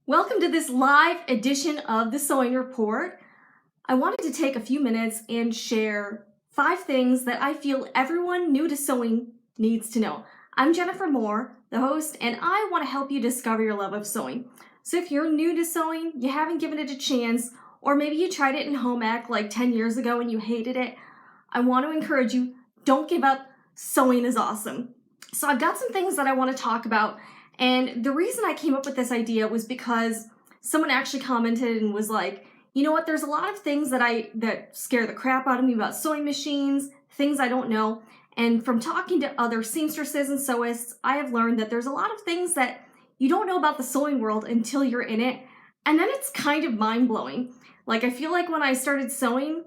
Welcome to this live edition of the Sewing Report. I wanted to take a few minutes and share 5 things that I feel everyone new to sewing needs to know. I'm Jennifer Moore, the host, and I want to help you discover your love of sewing. So if you're new to sewing, you haven't given it a chance, or maybe you tried it in home ec like 10 years ago and you hated it, I want to encourage you, don't give up. Sewing is awesome. So I've got some things that I want to talk about. And the reason I came up with this idea was because someone actually commented and was like, you know what, there's a lot of things that scare the crap out of me about sewing machines, things I don't know. And from talking to other seamstresses and sewists, I have learned that there's a lot of things that you don't know about the sewing world until you're in it. And then it's kind of mind-blowing. Like, I feel like when I started sewing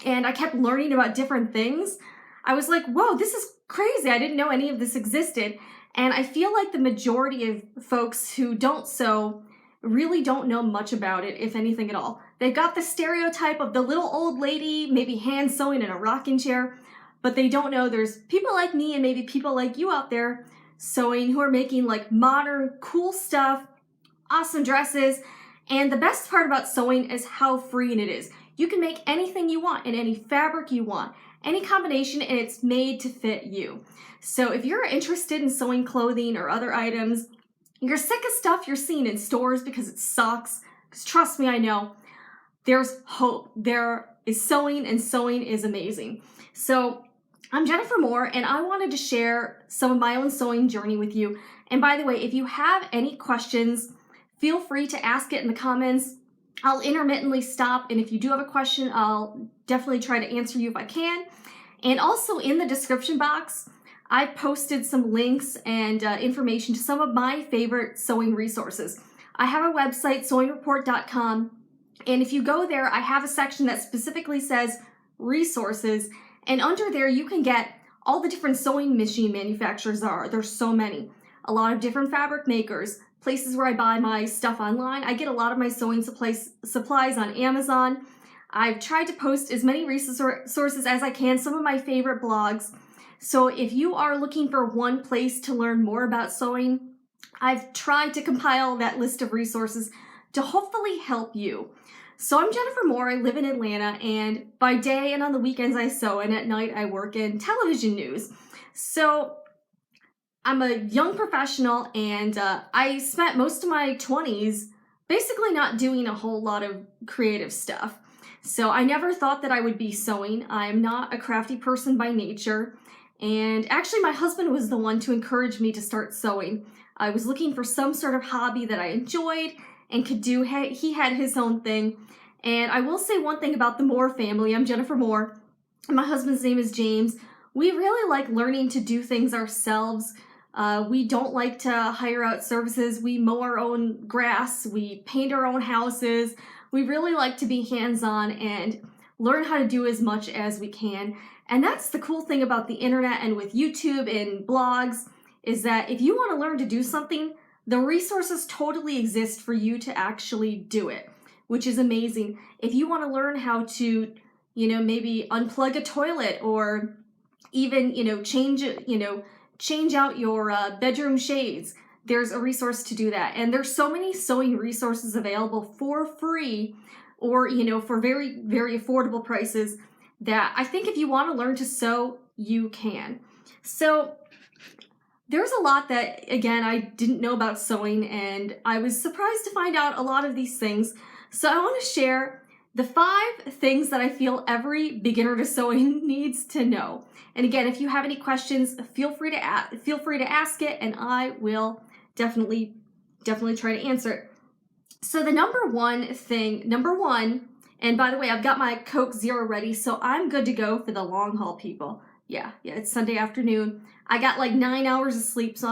and I kept learning about different things, I was like, whoa, this is crazy. I didn't know any of this existed. And I feel like the majority of folks who don't sew really don't know much about it, if anything at all. They've got the stereotype of the little old lady, maybe hand sewing in a rocking chair, but they don't know there's people like me and maybe people like you out there sewing who are making like modern, cool stuff, awesome dresses. And the best part about sewing is how free it is. You can make anything you want in any fabric you want, any combination, and it's made to fit you. So if you're interested in sewing clothing or other items, you're sick of stuff you're seeing in stores because it sucks, because trust me, I know, there's hope. There is sewing, and sewing is amazing. So I'm Jennifer Moore, and I wanted to share some of my own sewing journey with you. And by the way, if you have any questions, feel free to ask it in the comments. I'll intermittently stop, and if you do have a question, I'll definitely try to answer you if I can. And also in the description box, I posted some links and information to some of my favorite sewing resources. I have a website, sewingreport.com, and if you go there, I have a section that specifically says resources, and under there you can get all the different sewing machine manufacturers are. There's so many. A lot of different fabric makers, places where I buy my stuff online. I get a lot of my sewing supplies on Amazon. I've tried to post as many resources as I can, some of my favorite blogs. So if you are looking for one place to learn more about sewing, I've tried to compile that list of resources to hopefully help you. So I'm Jennifer Moore, I live in Atlanta, and by day and on the weekends I sew, and at night I work in television news. So I'm a young professional, and I spent most of my 20s basically not doing a whole lot of creative stuff. So I never thought that I would be sewing. I'm not a crafty person by nature. And actually, my husband was the one to encourage me to start sewing. I was looking for some sort of hobby that I enjoyed and could do. He had his own thing. And I will say one thing about the Moore family. I'm Jennifer Moore, and my husband's name is James. We really like learning to do things ourselves. We don't like to hire out services. We mow our own grass. We paint our own houses. We really like to be hands-on and learn how to do as much as we can. And that's the cool thing about the internet and with YouTube and blogs, is that if you want to learn to do something, the resources totally exist for you to actually do it, which is amazing. If you want to learn how to, maybe unplug a toilet, or even, change out your bedroom shades, there's a resource to do that. And there's so many sewing resources available for free, or, for very, very affordable prices, that I think if you want to learn to sew, you can. So there's a lot that, again, I didn't know about sewing, and I was surprised to find out a lot of these things. So I want to share the 5 things that I feel every beginner to sewing needs to know. And again, if you have any questions, feel free to ask it, and I will definitely try to answer it. So the number one, and by the way, I've got my Coke Zero ready, so I'm good to go for the long haul, people. Yeah, it's Sunday afternoon. I got like 9 hours of sleep, so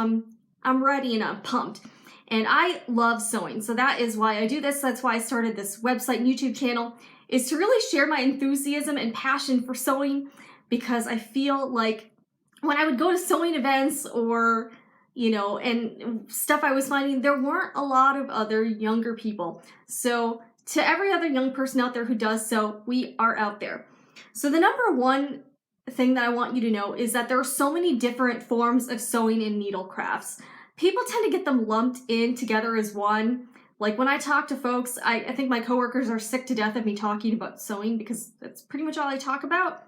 I'm ready and I'm pumped. And I love sewing, so that is why I do this. That's why I started this website and YouTube channel, is to really share my enthusiasm and passion for sewing, because I feel like when I would go to sewing events or, and stuff I was finding, there weren't a lot of other younger people. So to every other young person out there who does sew, we are out there. So the number one thing that I want you to know is that there are so many different forms of sewing and needle crafts. People tend to get them lumped in together as one, Like when I talk to folks, I think my coworkers are sick to death of me talking about sewing because that's pretty much all I talk about.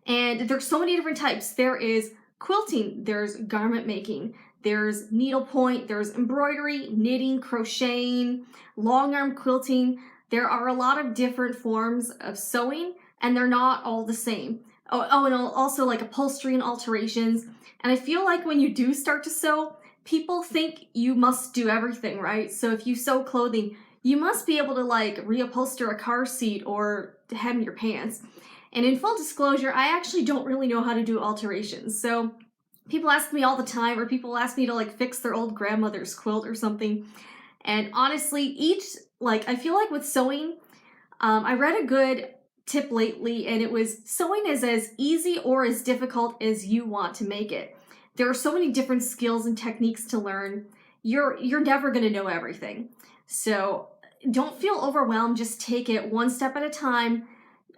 And there's so many different types. There is quilting, there's garment making, there's needlepoint, there's embroidery, knitting, crocheting, long arm quilting. There are a lot of different forms of sewing, and they're not all the same. And also like upholstery and alterations. And I feel like when you do start to sew, people think you must do everything, right? So if you sew clothing, you must be able to like reupholster a car seat or hem your pants. And in full disclosure, I actually don't really know how to do alterations. So people ask me all the time, or people ask me to like fix their old grandmother's quilt or something. And honestly, I feel like with sewing, I read a good tip lately, and it was sewing is as easy or as difficult as you want to make it. There are so many different skills and techniques to learn. You're never going to know everything. So don't feel overwhelmed. Just take it one step at a time.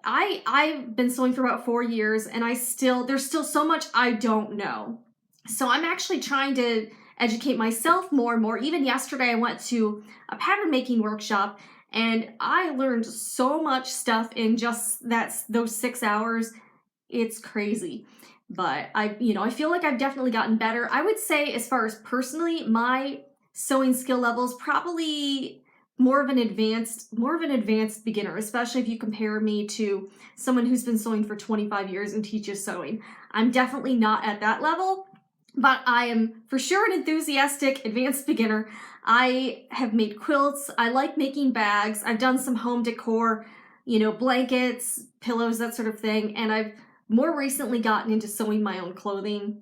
I've been sewing for about 4 years, and there's still so much I don't know. So I'm actually trying to educate myself more and more. Even yesterday I went to a pattern making workshop, and I learned so much stuff in just those 6 hours. It's crazy. But I feel like I've definitely gotten better. I would say, as far as personally, my sewing skill levels probably more of an advanced beginner, especially if you compare me to someone who's been sewing for 25 years and teaches sewing. I'm definitely not at that level, but I am for sure an enthusiastic advanced beginner. I have made quilts. I like making bags. I've done some home decor, blankets, pillows, that sort of thing. And I've more recently gotten into sewing my own clothing.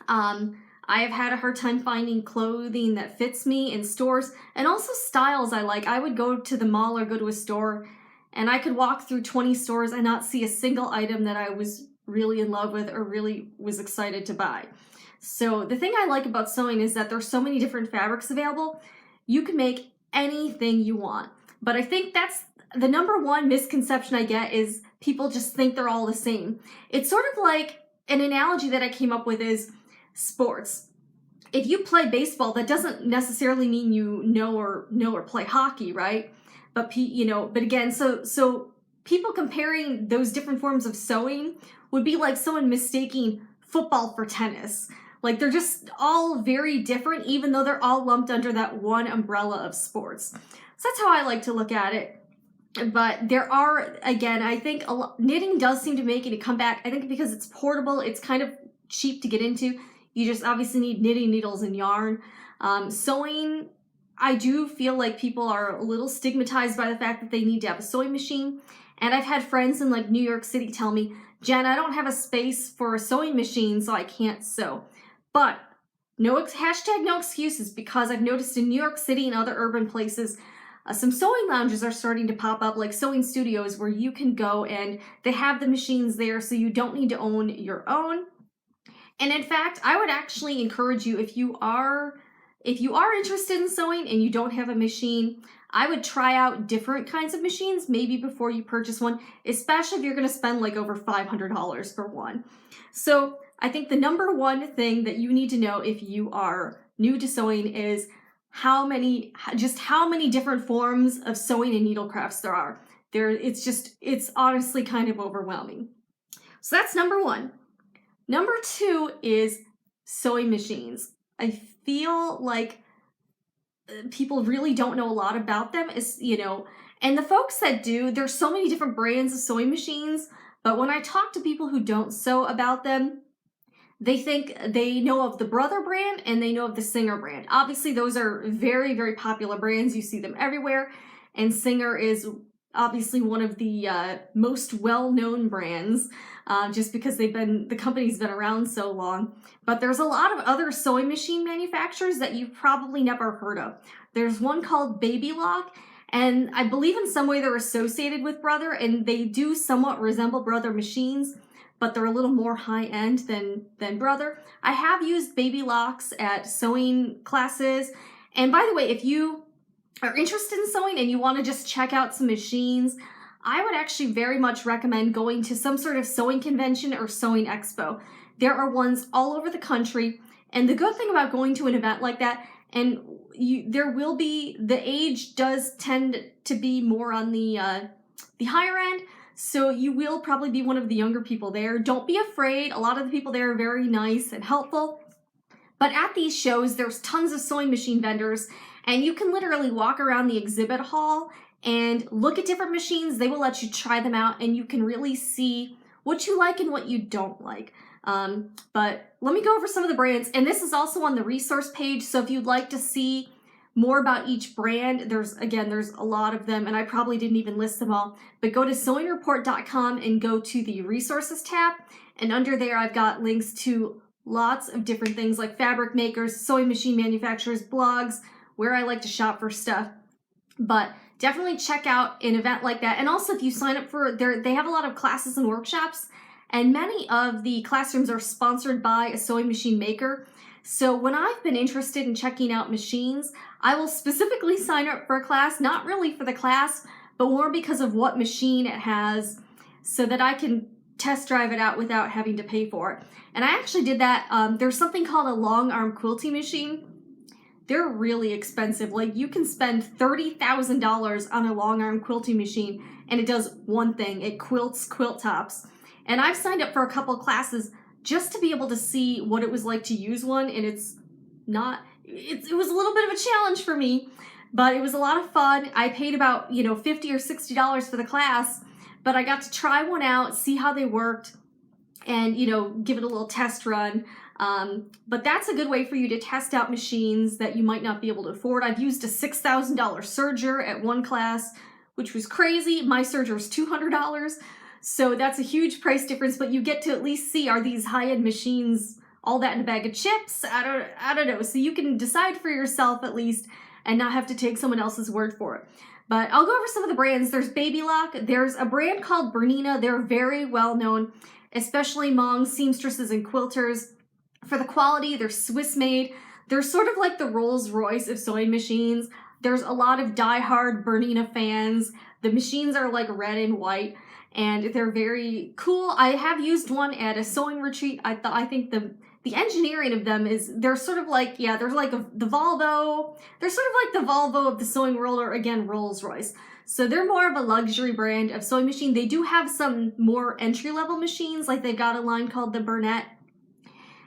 I have had a hard time finding clothing that fits me in stores, and also styles I like. I would go to the mall or go to a store, and I could walk through 20 stores and not see a single item that I was really in love with or really was excited to buy. So the thing I like about sewing is that there's so many different fabrics available. You can make anything you want. But I think that's the number one misconception I get, is people just think they're all the same. It's sort of like an analogy that I came up with is sports. If you play baseball, that doesn't necessarily mean you know or play hockey, right? But again, so people comparing those different forms of sewing would be like someone mistaking football for tennis. Like, they're just all very different, even though they're all lumped under that one umbrella of sports. So that's how I like to look at it. But there are, again, I think knitting does seem to make it a comeback. I think because it's portable, it's kind of cheap to get into. You just obviously need knitting needles and yarn. Sewing, I do feel like people are a little stigmatized by the fact that they need to have a sewing machine. And I've had friends in like New York City tell me, Jen, I don't have a space for a sewing machine, so I can't sew. But no excuses, because I've noticed in New York City and other urban places, some sewing lounges are starting to pop up, like sewing studios, where you can go and they have the machines there, so you don't need to own your own. And in fact, I would actually encourage you, if you are interested in sewing and you don't have a machine, I would try out different kinds of machines maybe before you purchase one, especially if you're going to spend like over $500 for one. So I think the number one thing that you need to know if you are new to sewing is how many different forms of sewing and needlecrafts there are. It's honestly kind of overwhelming. So that's number one. Number two is sewing machines. I feel like people really don't know a lot about them, and the folks that do, there's so many different brands of sewing machines, but when I talk to people who don't sew about them, they think they know of the Brother brand and they know of the Singer brand. Obviously, those are very, very popular brands. You see them everywhere, and Singer is obviously one of the most well-known brands, just because the company's been around so long. But there's a lot of other sewing machine manufacturers that you've probably never heard of. There's one called Baby Lock, and I believe in some way they're associated with Brother, and they do somewhat resemble Brother machines, but they're a little more high-end than Brother. I have used Baby Locks at sewing classes, and by the way, if you are interested in sewing and you want to just check out some machines, I would actually very much recommend going to some sort of sewing convention or sewing expo. There are ones all over the country, and the good thing about going to an event like that and the age does tend to be more on the higher end, so you will probably be one of the younger people there. Don't be afraid. A lot of the people there are very nice and helpful. But at these shows, there's tons of sewing machine vendors, and you can literally walk around the exhibit hall and look at different machines. They will let you try them out, and you can really see what you like and what you don't like. But let me go over some of the brands, and this is also on the resource page, so if you'd like to see more about each brand, there's a lot of them, and I probably didn't even list them all, but go to sewingreport.com and go to the resources tab, and under there I've got links to lots of different things like fabric makers, sewing machine manufacturers, blogs, where I like to shop for stuff. But definitely check out an event like that. And also, if you sign up for they have a lot of classes and workshops, and many of the classrooms are sponsored by a sewing machine maker. So when I've been interested in checking out machines, I will specifically sign up for a class, not really for the class, but more because of what machine it has, so that I can test drive it out without having to pay for it. And I actually did that. There's something called a long arm quilting machine. They're really expensive. Like, you can spend $30,000 on a long arm quilting machine and it does one thing. It quilts quilt tops. And I've signed up for a couple classes just to be able to see what it was like to use one, and it was a little bit of a challenge for me, but it was a lot of fun. I paid about, $50 or $60 for the class, but I got to try one out, see how they worked, and give it a little test run. But that's a good way for you to test out machines that you might not be able to afford. I've used a $6,000 serger at one class, which was crazy. My serger is $200. So that's a huge price difference, but you get to at least see, are these high-end machines all that in a bag of chips? I don't know. So you can decide for yourself at least and not have to take someone else's word for it. But I'll go over some of the brands. There's Baby Lock. There's a brand called Bernina. They're very well known, especially among seamstresses and quilters. For the quality, they're Swiss made. They're sort of like the Rolls Royce of sewing machines. There's a lot of die-hard Bernina fans. The machines are like red and white, and they're very cool. I have used one at a sewing retreat. I think the engineering of them they're sort of like, they're like the Volvo. They're sort of like the Volvo of the sewing world, or again, Rolls Royce. So they're more of a luxury brand of sewing machine. They do have some more entry-level machines, like they've got a line called the Burnett.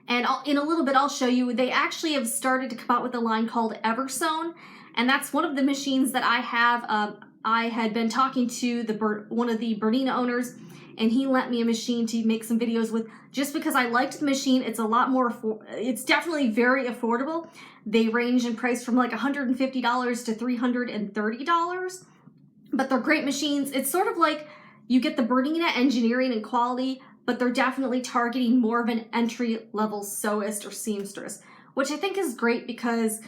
And in a little bit, I'll show you, they actually have started to come out with a line called Eversewn, and that's one of the machines that I have. I had been talking to one of the Bernina owners, and he lent me a machine to make some videos with, just because I liked the machine. It's a lot more, it's definitely very affordable. They range in price from like $150 to $330, but they're great machines. It's sort of like you get the Bernina engineering and quality, but they're definitely targeting more of an entry-level sewist or seamstress, which I think is great, because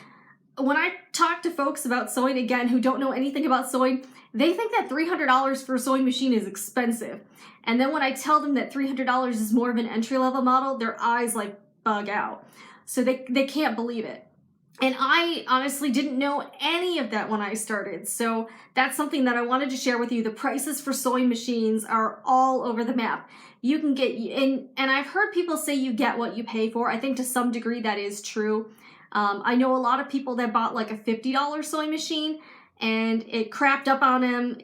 when I talk to folks about sewing, again, who don't know anything about sewing, they think that $300 for a sewing machine is expensive. And then when I tell them that $300 is more of an entry-level model, their eyes like bug out. So they can't believe it. And I honestly didn't know any of that when I started. So that's something that I wanted to share with you. The prices for sewing machines are all over the map. You can get, and I've heard people say you get what you pay for. I think to some degree that is true. I know a lot of people that bought like a $50 sewing machine and it crapped up on them,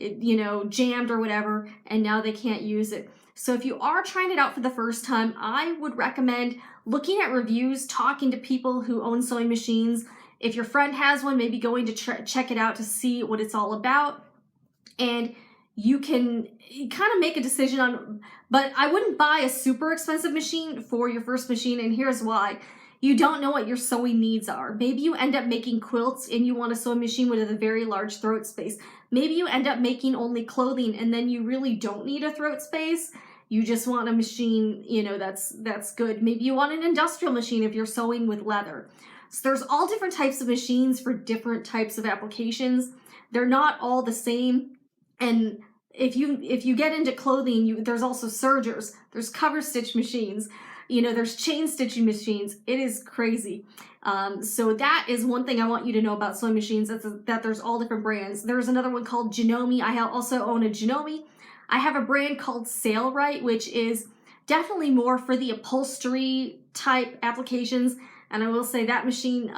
jammed or whatever, and now they can't use it. So if you are trying it out for the first time, I would recommend looking at reviews, talking to people who own sewing machines. If your friend has one, maybe going to check it out to see what it's all about. And you can kind of make a decision on, but I wouldn't buy a super expensive machine for your first machine, and here's why. You don't know what your sewing needs are. Maybe you end up making quilts and you want a sewing machine with a very large throat space. Maybe you end up making only clothing and then you really don't need a throat space. You just want a machine, that's good. Maybe you want an industrial machine if you're sewing with leather. So there's all different types of machines for different types of applications. They're not all the same. And if you get into clothing, there's also sergers, there's cover stitch machines, there's chain stitching machines. It is crazy. So that is one thing I want you to know about sewing machines, that there's all different brands. There's another one called Janome. I also own a Janome. I have a brand called Sailrite, which is definitely more for the upholstery type applications. And I will say that machine,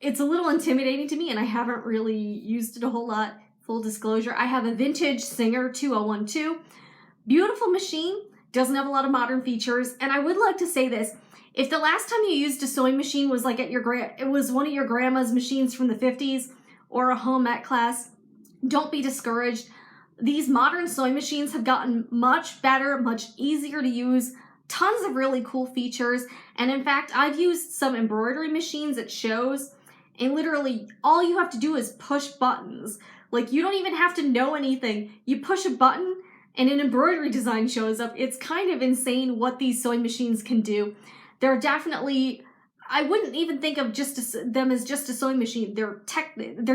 it's a little intimidating to me, and I haven't really used it a whole lot. Full disclosure, I have a vintage Singer 2012. Beautiful machine, doesn't have a lot of modern features, and I would like to say this. If the last time you used a sewing machine was like at it was one of your grandma's machines from the 50s or a home ec class, don't be discouraged. These modern sewing machines have gotten much better, much easier to use, tons of really cool features, and in fact, I've used some embroidery machines at shows, and literally all you have to do is push buttons. Like, you don't even have to know anything. You push a button and an embroidery design shows up. It's kind of insane what these sewing machines can do. They're definitely, I wouldn't even think of them as just a sewing machine. They're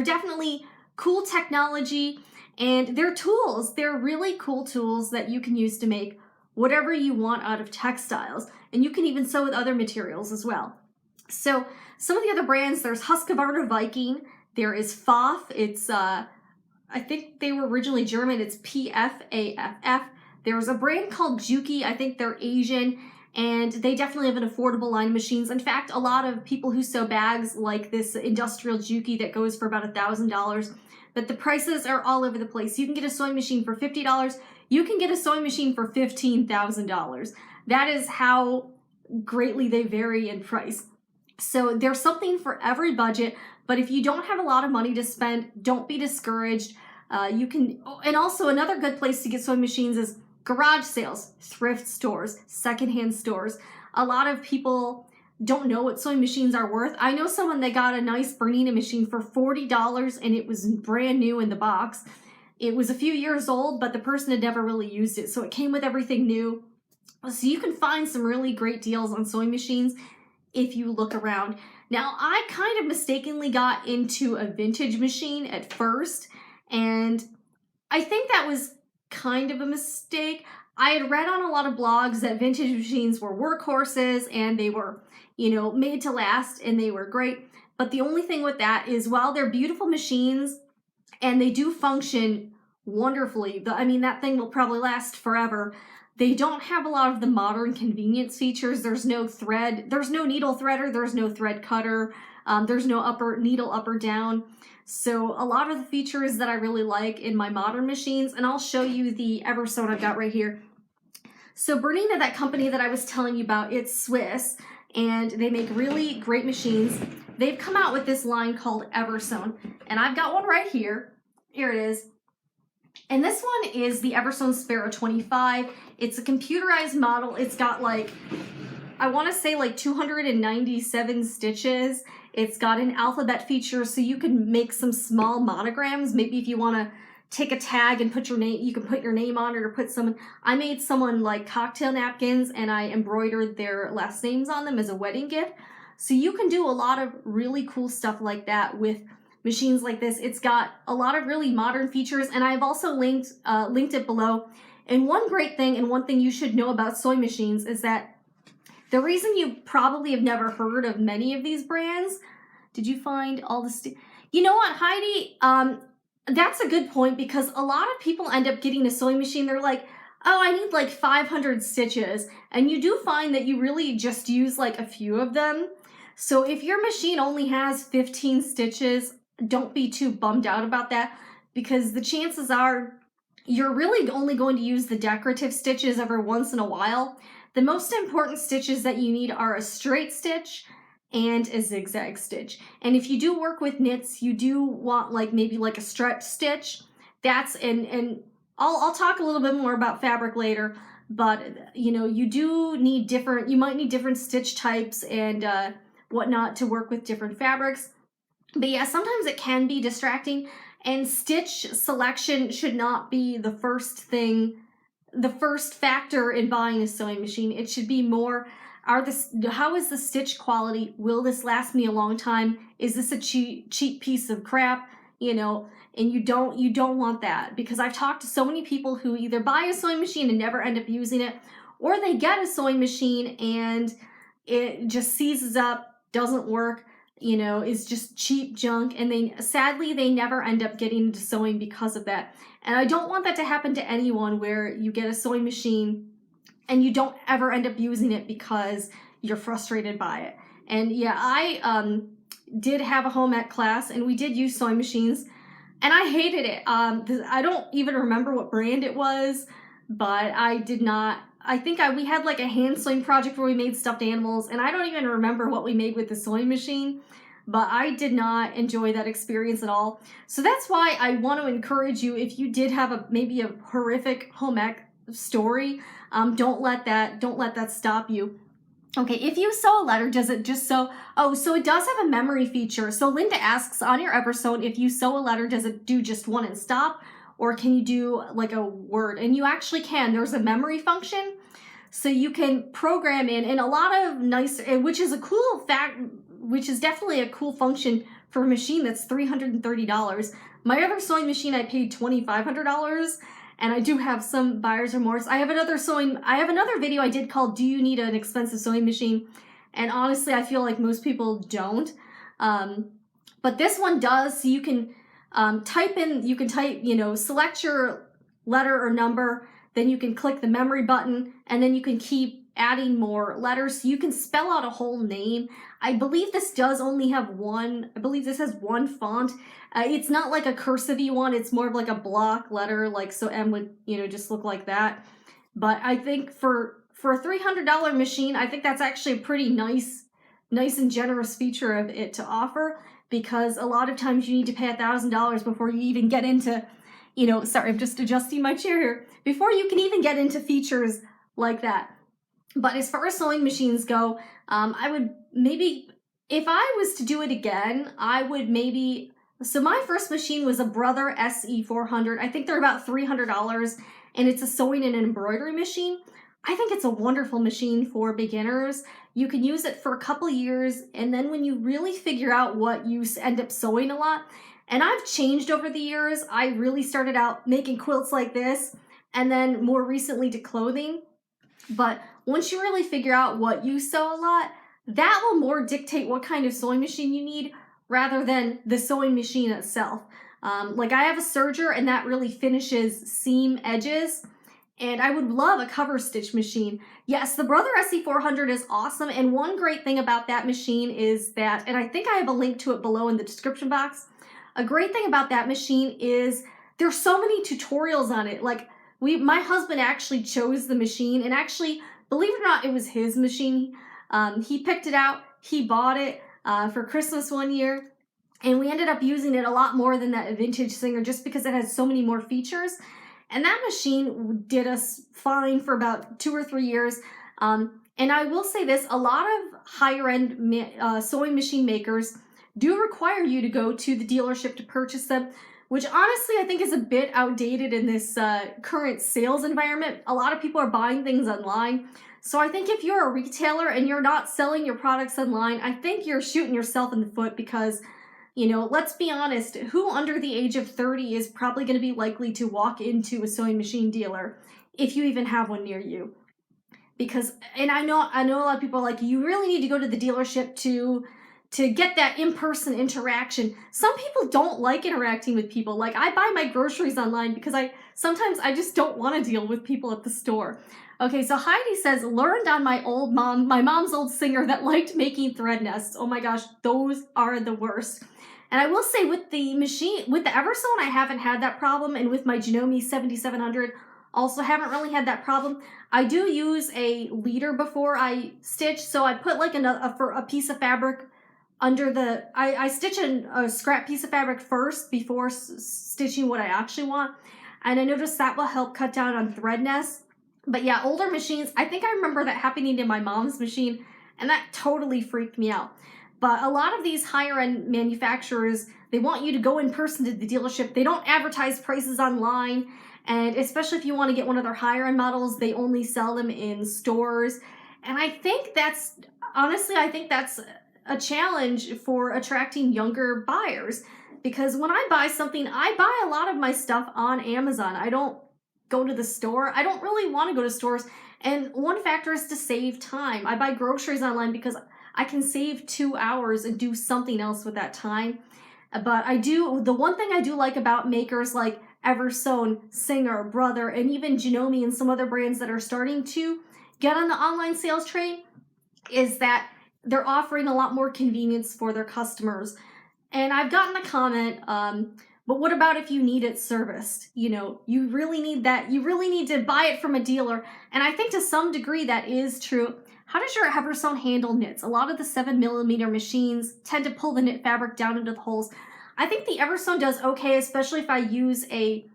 definitely cool technology, and they're tools. They're really cool tools that you can use to make whatever you want out of textiles. And you can even sew with other materials as well. So some of the other brands, there's Husqvarna Viking. There is Pfaff. It's, I think they were originally German. It's Pfaff. There's a brand called Juki. I think they're Asian, and they definitely have an affordable line of machines. In fact, a lot of people who sew bags like this industrial Juki that goes for about $1,000, but the prices are all over the place. You can get a sewing machine for $50. You can get a sewing machine for $15,000. That is how greatly they vary in price. So there's something for every budget, but if you don't have a lot of money to spend, don't be discouraged. And also another good place to get sewing machines is garage sales, thrift stores, secondhand stores. A lot of people don't know what sewing machines are worth. I know someone that got a nice Bernina machine for $40, and it was brand new in the box. It was a few years old, but the person had never really used it, so it came with everything new. So you can find some really great deals on sewing machines if you look around. Now, I kind of mistakenly got into a vintage machine at first, and I think that was kind of a mistake. I had read on a lot of blogs that vintage machines were workhorses, and they were, made to last, and they were great. But the only thing with that is, while they're beautiful machines and they do function wonderfully, that thing will probably last forever. They don't have a lot of the modern convenience features. There's no thread, there's no needle threader, there's no thread cutter, there's no needle up or down. So a lot of the features that I really like in my modern machines, and I'll show you the Eversewn I've got right here. So Bernina, that company that I was telling you about, it's Swiss, and they make really great machines. They've come out with this line called Eversewn, and I've got one right here. Here it is. And this one is the Eversewn Sparrow 25. It's a computerized model. It's got I want to say 297 stitches. It's got an alphabet feature, so you can make some small monograms. Maybe if you want to take a tag and put your name, you can put your name on it, or put someone. I made someone cocktail napkins, and I embroidered their last names on them as a wedding gift. So you can do a lot of really cool stuff like that with machines like this. It's got a lot of really modern features, and I've also linked it below. And one great thing, and one thing you should know about sewing machines, is that the reason you probably have never heard of many of these brands, did you find all the you know what, Heidi, that's a good point, because a lot of people end up getting a sewing machine. They're like, oh, I need 500 stitches, and you do find that you really just use a few of them. So if your machine only has 15 stitches, don't be too bummed out about that, because the chances are you're really only going to use the decorative stitches every once in a while. The most important stitches that you need are a straight stitch and a zigzag stitch. And if you do work with knits, you do want maybe a stretch stitch. That's, and I'll talk a little bit more about fabric later, but you do need you might need different stitch types and whatnot to work with different fabrics. But yeah, sometimes it can be distracting, and stitch selection should not be the first factor in buying a sewing machine. It should be more, how is the stitch quality? Will this last me a long time? Is this a cheap piece of crap? And you don't want that, because I've talked to so many people who either buy a sewing machine and never end up using it, or they get a sewing machine and it just seizes up, doesn't work, is just cheap junk, and sadly they never end up getting into sewing because of that. And I don't want that to happen to anyone, where you get a sewing machine and you don't ever end up using it because you're frustrated by it. And yeah, did have a home ec class and we did use sewing machines, and I hated it. I don't even remember what brand it was, but I did not. I think we had like a hand sewing project where we made stuffed animals, and I don't even remember what we made with the sewing machine, but I did not enjoy that experience at all. So that's why I want to encourage you, if you did have maybe a horrific home ec story, don't let that stop you. Okay, if you sew a letter, does it just sew? Oh, so it does have a memory feature. So Linda asks on your Eversewn, if you sew a letter, does it do just one and stop? Or can you do like a word? And you actually can. There's a memory function. So you can program in, and a lot of nice, which is a cool fact, which is definitely a cool function for a machine that's $330. My other sewing machine, I paid $2,500. And I do have some buyer's remorse. I have another video I did called "Do You Need an Expensive Sewing Machine?" And honestly, I feel like most people don't. But this one does. So you can type, select your letter or number, then you can click the memory button, and then you can keep adding more letters. So you can spell out a whole name. I believe this does only have one. I believe this has one font. It's not like a cursive-y one. It's more of like a block letter, like so M would, just look like that. But I think for a $300 machine, I think that's actually a pretty nice and generous feature of it to offer, because a lot of times you need to pay $1,000 before you even get into, sorry, I'm just adjusting my chair here, before you can even get into features like that. But as far as sewing machines go, I would maybe, if I was to do it again, so my first machine was a Brother SE400. I think they're about $300, and it's a sewing and embroidery machine. I think it's a wonderful machine for beginners. You can use it for a couple years, and then when you really figure out what you end up sewing a lot, and I've changed over the years. I really started out making quilts like this, and then more recently to clothing. But once you really figure out what you sew a lot, that will more dictate what kind of sewing machine you need, rather than the sewing machine itself. Like I have a serger, and that really finishes seam edges, and I would love a cover stitch machine. Yes, the Brother SE400 is awesome, and one great thing about that machine is that, and I think I have a link to it below in the description box, a great thing about that machine is there's so many tutorials on it. Like my husband actually chose the machine, and actually, believe it or not, it was his machine. He picked it out, he bought it for Christmas one year, and we ended up using it a lot more than that vintage Singer, just because it has so many more features. And that machine did us fine for about 2 or 3 years. And I will say this, a lot of higher end sewing machine makers do require you to go to the dealership to purchase them, which honestly I think is a bit outdated in this current sales environment. A lot of people are buying things online. So I think if you're a retailer and you're not selling your products online, I think you're shooting yourself in the foot, because, let's be honest, who under the age of 30 is probably going to be likely to walk into a sewing machine dealer, if you even have one near you? Because, and I know a lot of people are like, you really need to go to the dealership to get that in-person interaction. Some people don't like interacting with people. Like, I buy my groceries online because sometimes I just don't want to deal with people at the store. Okay, so Heidi says, learned on my mom's old Singer that liked making thread nests. Oh my gosh, those are the worst. And I will say, with the Eversewn, I haven't had that problem, and with my Janome 7700, also haven't really had that problem. I do use a leader before I stitch, so I put like a piece of fabric under I stitch a scrap piece of fabric first before stitching what I actually want, and I noticed that will help cut down on thread nests. But yeah, older machines, I think I remember that happening to my mom's machine, and that totally freaked me out. But a lot of these higher end manufacturers, they want you to go in person to the dealership. They don't advertise prices online, and especially if you want to get one of their higher end models, they only sell them in stores. And I think that's a challenge for attracting younger buyers, because when I buy something, I buy a lot of my stuff on Amazon. I don't go to the store. I don't really want to go to stores. And one factor is to save time. I buy groceries online because I can save 2 hours and do something else with that time. But the one thing I do like about makers like Eversewn, Singer, Brother, and even Janome and some other brands that are starting to get on the online sales train is that they're offering a lot more convenience for their customers. And I've gotten a comment, but what about if you need it serviced? You know, you really need that. You really need to buy it from a dealer. And I think to some degree that is true. How does your Eversone handle knits? A lot of the 7mm machines tend to pull the knit fabric down into the holes. I think the Eversone does okay, especially if I use a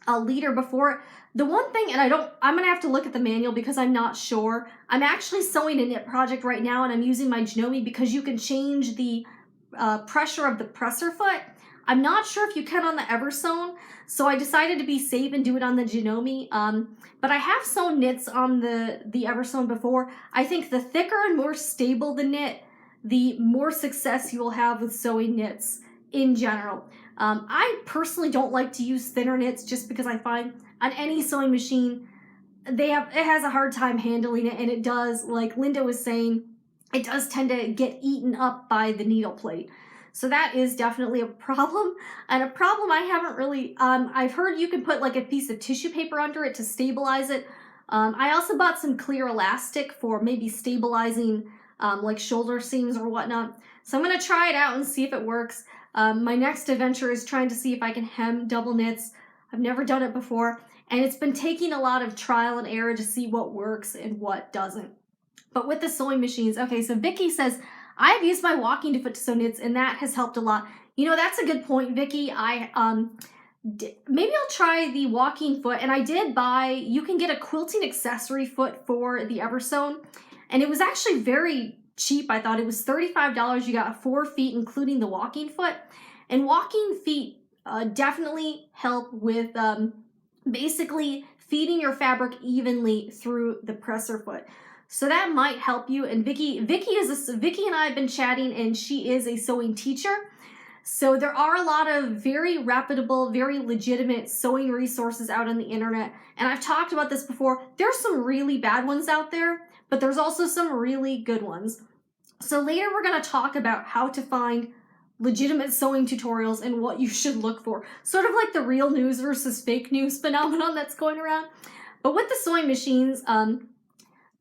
leader before. The one thing, and I'm gonna have to look at the manual because I'm not sure. I'm actually sewing a knit project right now and I'm using my Janome because you can change the pressure of the presser foot. I'm not sure if you can on the Eversone, so I decided to be safe and do it on the Janome. But I have sewn knits on the Eversone before. I think the thicker and more stable the knit, the more success you will have with sewing knits in general. I personally don't like to use thinner knits just because I find on any sewing machine it has a hard time handling it, and it does, like Linda was saying, it does tend to get eaten up by the needle plate. So that is definitely a problem, and a problem I haven't really, I've heard you can put like a piece of tissue paper under it to stabilize it. I also bought some clear elastic for maybe stabilizing like shoulder seams or whatnot. So I'm gonna try it out and see if it works. My next adventure is trying to see if I can hem double knits. I've never done it before, and it's been taking a lot of trial and error to see what works and what doesn't. But with the sewing machines, okay, so Vicky says, I've used my walking foot to sew knits and that has helped a lot. You know, that's a good point, Vicky. Maybe I'll try the walking foot, and I did buy, you can get a quilting accessory foot for the Eversone, and it was actually very cheap. I thought it was $35. You got 4 feet, including the walking foot, and walking feet definitely help with basically feeding your fabric evenly through the presser foot. So that might help you. And Vicky and I have been chatting, and she is a sewing teacher. So there are a lot of very reputable, very legitimate sewing resources out on the internet. And I've talked about this before. There's some really bad ones out there, but there's also some really good ones. So later we're going to talk about how to find legitimate sewing tutorials and what you should look for. Sort of like the real news versus fake news phenomenon that's going around. But with the sewing machines,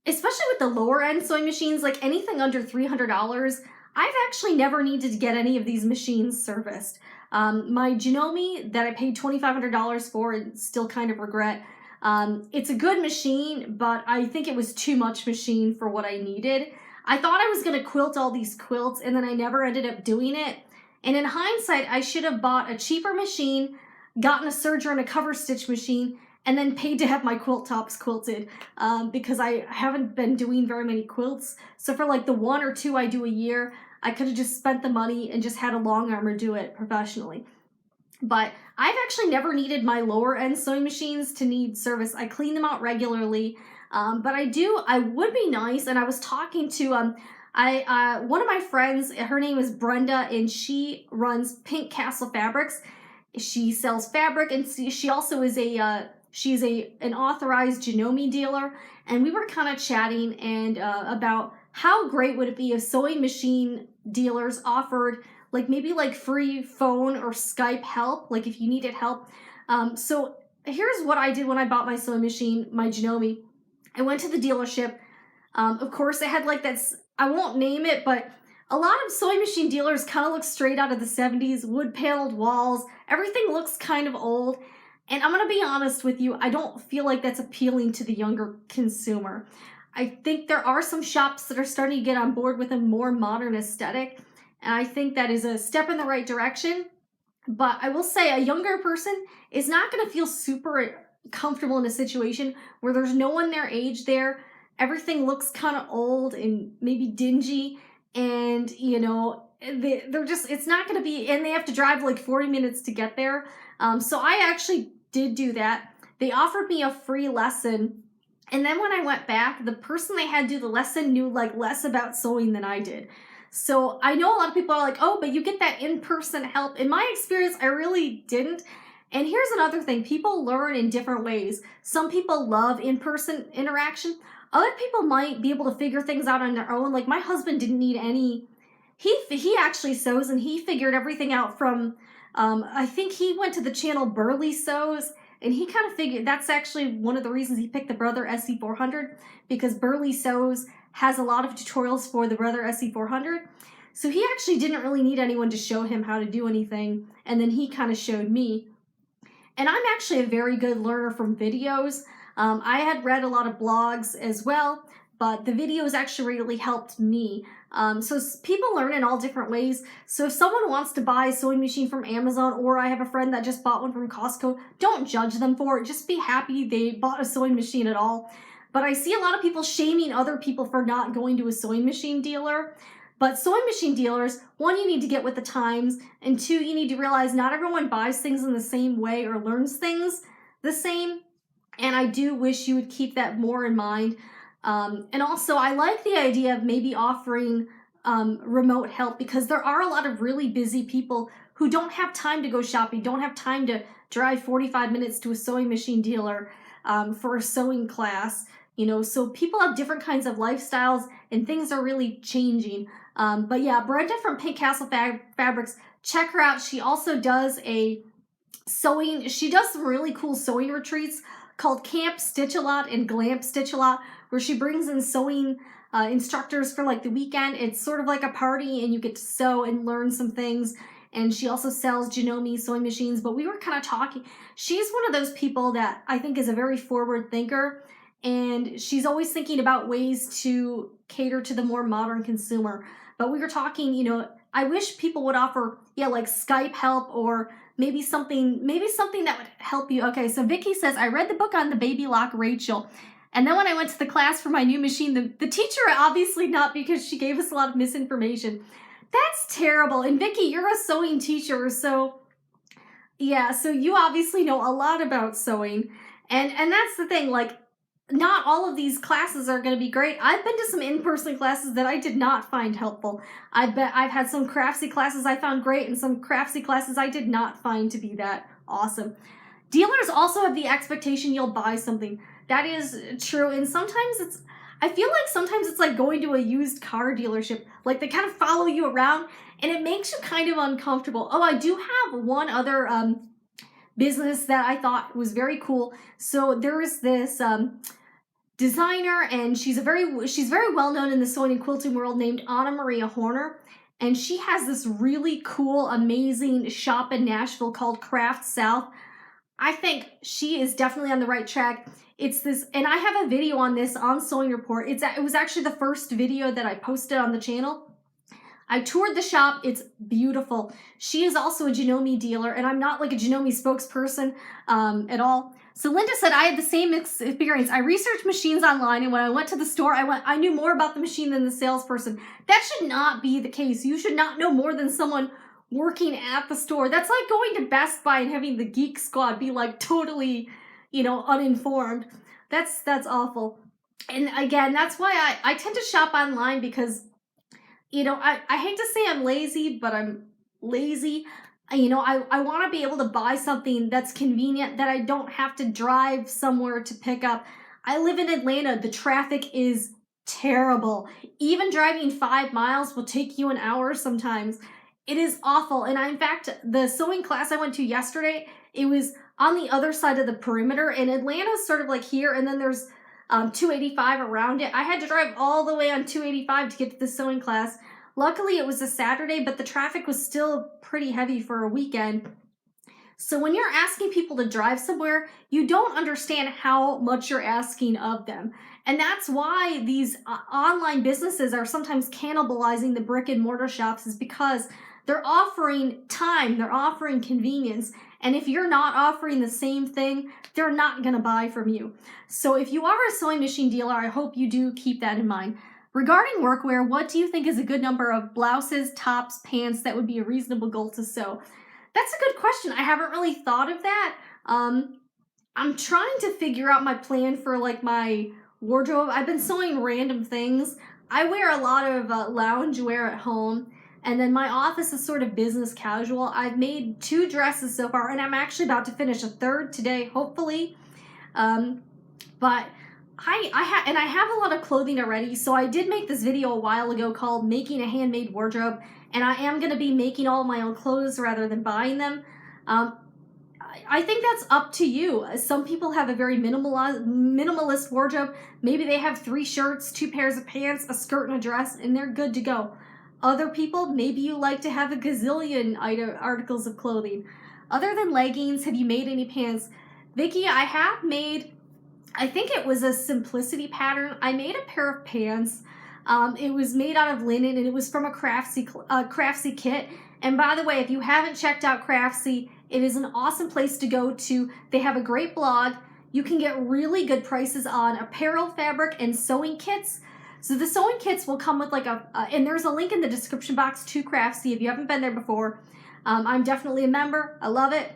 especially with the lower end sewing machines, like anything under $300, I've actually never needed to get any of these machines serviced. My Janome that I paid $2,500 for and still kind of regret, it's a good machine, but I think it was too much machine for what I needed. I thought I was going to quilt all these quilts, and then I never ended up doing it. And in hindsight, I should have bought a cheaper machine, gotten a serger and a cover stitch machine, and then paid to have my quilt tops quilted because I haven't been doing very many quilts. So for like the 1 or 2 I do a year, I could have just spent the money and just had a long armer do it professionally. But I've actually never needed my lower end sewing machines to need service. I clean them out regularly, but I would be nice, and I was talking to one of my friends, her name is Brenda, and she runs Pink Castle Fabrics. She sells fabric, and she also is she's an authorized Janome dealer, and we were kind of chatting and about how great would it be if sewing machine dealers offered like maybe like free phone or Skype help, like if you needed help. So here's what I did when I bought my sewing machine, my Janome. I went to the dealership. Of course, it had like that, I won't name it, but a lot of sewing machine dealers kind of look straight out of the 70s, wood paneled walls. Everything looks kind of old. And I'm going to be honest with you, I don't feel like that's appealing to the younger consumer. I think there are some shops that are starting to get on board with a more modern aesthetic, and I think that is a step in the right direction. But I will say a younger person is not going to feel super comfortable in a situation where there's no one their age there. Everything looks kind of old and maybe dingy, and you know, they're just, it's not going to be, and they have to drive like 40 minutes to get there. So I actually did do that. They offered me a free lesson, and then when I went back, the person they had do the lesson knew like less about sewing than I did. So I know a lot of people are like, oh, but you get that in-person help. In my experience, I really didn't. And here's another thing, people learn in different ways. Some people love in-person interaction. Other people might be able to figure things out on their own. Like my husband didn't need any, he actually sews, and he figured everything out from, I think he went to the channel Burley Sews, and he kind of figured, that's actually one of the reasons he picked the Brother SC400, because Burley Sews has a lot of tutorials for the Brother SE400. So he actually didn't really need anyone to show him how to do anything, and then he kind of showed me. And I'm actually a very good learner from videos. I had read a lot of blogs as well, but the videos actually really helped me. So people learn in all different ways. So if someone wants to buy a sewing machine from Amazon, or I have a friend that just bought one from Costco, don't judge them for it. Just be happy they bought a sewing machine at all. But I see a lot of people shaming other people for not going to a sewing machine dealer. But sewing machine dealers, one, you need to get with the times, and two, you need to realize not everyone buys things in the same way or learns things the same. And I do wish you would keep that more in mind. And also, I like the idea of maybe offering remote help, because there are a lot of really busy people who don't have time to go shopping, don't have time to drive 45 minutes to a sewing machine dealer for a sewing class. You know, so people have different kinds of lifestyles and things are really changing. But yeah, Brenda from Pink Castle Fabrics, check her out. She also does she does some really cool sewing retreats called Camp Stitch a Lot and Glamp Stitch a Lot, where she brings in sewing instructors for like the weekend. It's sort of like a party and you get to sew and learn some things. And she also sells Janome sewing machines, but we were kind of talking. She's one of those people that I think is a very forward thinker, and she's always thinking about ways to cater to the more modern consumer. But we were talking, you know, I wish people would offer, yeah, like Skype help, or maybe something that would help you. Okay, so Vicky says, I read the book on the baby lock Rachel, and then when I went to the class for my new machine, the teacher, obviously not, because she gave us a lot of misinformation. That's terrible. And Vicky, you're a sewing teacher, so yeah, so you obviously know a lot about sewing. And that's the thing, like, not all of these classes are going to be great. I've been to some in-person classes that I did not find helpful. I've had some craftsy classes I found great, and some craftsy classes I did not find to be that awesome. Dealers also have the expectation you'll buy something. That is true, and sometimes I feel like sometimes it's like going to a used car dealership. Like, they kind of follow you around, and it makes you kind of uncomfortable. Oh, I do have one other business that I thought was very cool. So there is this designer, and she's very well known in the sewing and quilting world, named Anna Maria Horner, and she has this really cool, amazing shop in Nashville called Craft South. I think she is definitely on the right track. It's this, and I have a video on this on Sewing Report. It was actually the first video that I posted on the channel. I toured the shop. It's beautiful. She is also a Janome dealer, and I'm not like a Janome spokesperson at all. So Linda said, I had the same experience. I researched machines online, and when I went to the store, I knew more about the machine than the salesperson. That should not be the case. You should not know more than someone working at the store. That's like going to Best Buy and having the Geek Squad be like totally, you know, uninformed. That's awful. And again, that's why I tend to shop online, because, you know, I hate to say I'm lazy, but I'm lazy. You know, I want to be able to buy something that's convenient, that I don't have to drive somewhere to pick up. I live in Atlanta. The traffic is terrible. Even driving 5 miles will take you an hour sometimes. It is awful. And in fact, the sewing class I went to yesterday, it was on the other side of the perimeter, and Atlanta's sort of like here, and then there's 285 around it. I had to drive all the way on 285 to get to the sewing class. Luckily, it was a Saturday, but the traffic was still pretty heavy for a weekend. So when you're asking people to drive somewhere, you don't understand how much you're asking of them. And that's why these online businesses are sometimes cannibalizing the brick and mortar shops, is because they're offering time, they're offering convenience. And if you're not offering the same thing, they're not going to buy from you. So if you are a sewing machine dealer, I hope you do keep that in mind. Regarding workwear, what do you think is a good number of blouses, tops, pants that would be a reasonable goal to sew? That's a good question. I haven't really thought of that. I'm trying to figure out my plan for like my wardrobe. I've been sewing random things. I wear a lot of lounge wear at home, and then my office is sort of business casual. I've made 2 dresses so far, and I'm actually about to finish a 3rd today, hopefully. But I have a lot of clothing already, so I did make this video a while ago called Making a Handmade Wardrobe, and I am going to be making all my own clothes rather than buying them. I think that's up to you. Some people have a very minimalist wardrobe. Maybe they have 3 shirts, 2 pairs of pants, a skirt, and a dress, and they're good to go. Other people, maybe you like to have a gazillion articles of clothing. Other than leggings, have you made any pants? Vicki, I have made, I think it was a simplicity pattern. I made a pair of pants. It was made out of linen, and it was from a Craftsy kit. And by the way, if you haven't checked out Craftsy, it is an awesome place to go to. They have a great blog. You can get really good prices on apparel, fabric, and sewing kits. So the sewing kits will come with like and there's a link in the description box to Craftsy if you haven't been there before. I'm definitely a member. I love it.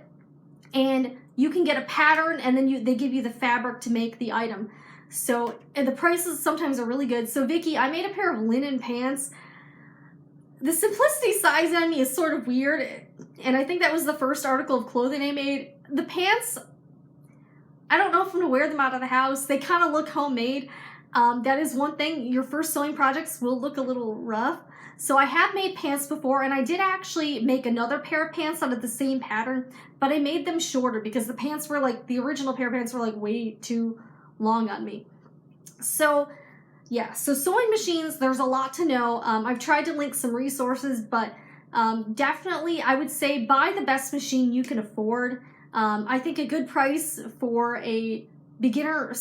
And you can get a pattern, and then they give you the fabric to make the item. So, and the prices sometimes are really good. So Vicki, I made a pair of linen pants. The simplicity size on me is sort of weird, and I think that was the first article of clothing I made. The pants, I don't know if I'm gonna wear them out of the house. They kind of look homemade. That is one thing. Your first sewing projects will look a little rough. So I have made pants before, and I did actually make another pair of pants out of the same pattern, but I made them shorter because the pants were like, the original pair of pants were like way too long on me. So yeah, so sewing machines, there's a lot to know. I've tried to link some resources, but definitely I would say buy the best machine you can afford. I think a good price for a beginner,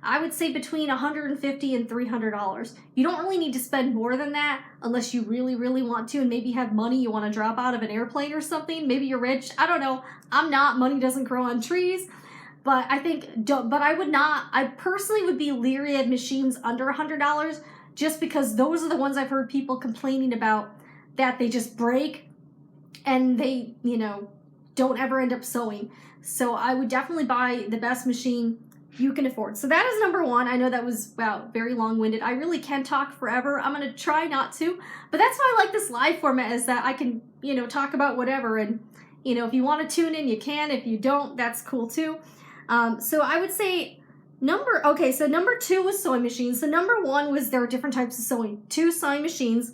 I would say between $150 and $300. You don't really need to spend more than that unless you really, really want to, and maybe have money you want to drop out of an airplane or something. Maybe you're rich. I don't know. I'm not. Money doesn't grow on trees. But I personally would be leery of machines under $100 just because those are the ones I've heard people complaining about, that they just break and they, don't ever end up sewing. So I would definitely buy the best machine you can afford. So that is number 1. I know that was, wow, very long-winded. I really can talk forever. I'm going to try not to, but that's why I like this live format, is that I can, talk about whatever. And, if you want to tune in, you can. If you don't, that's cool too. So I would say number 2 was sewing machines. So number 1 was there are different types of sewing. 2, sewing machines.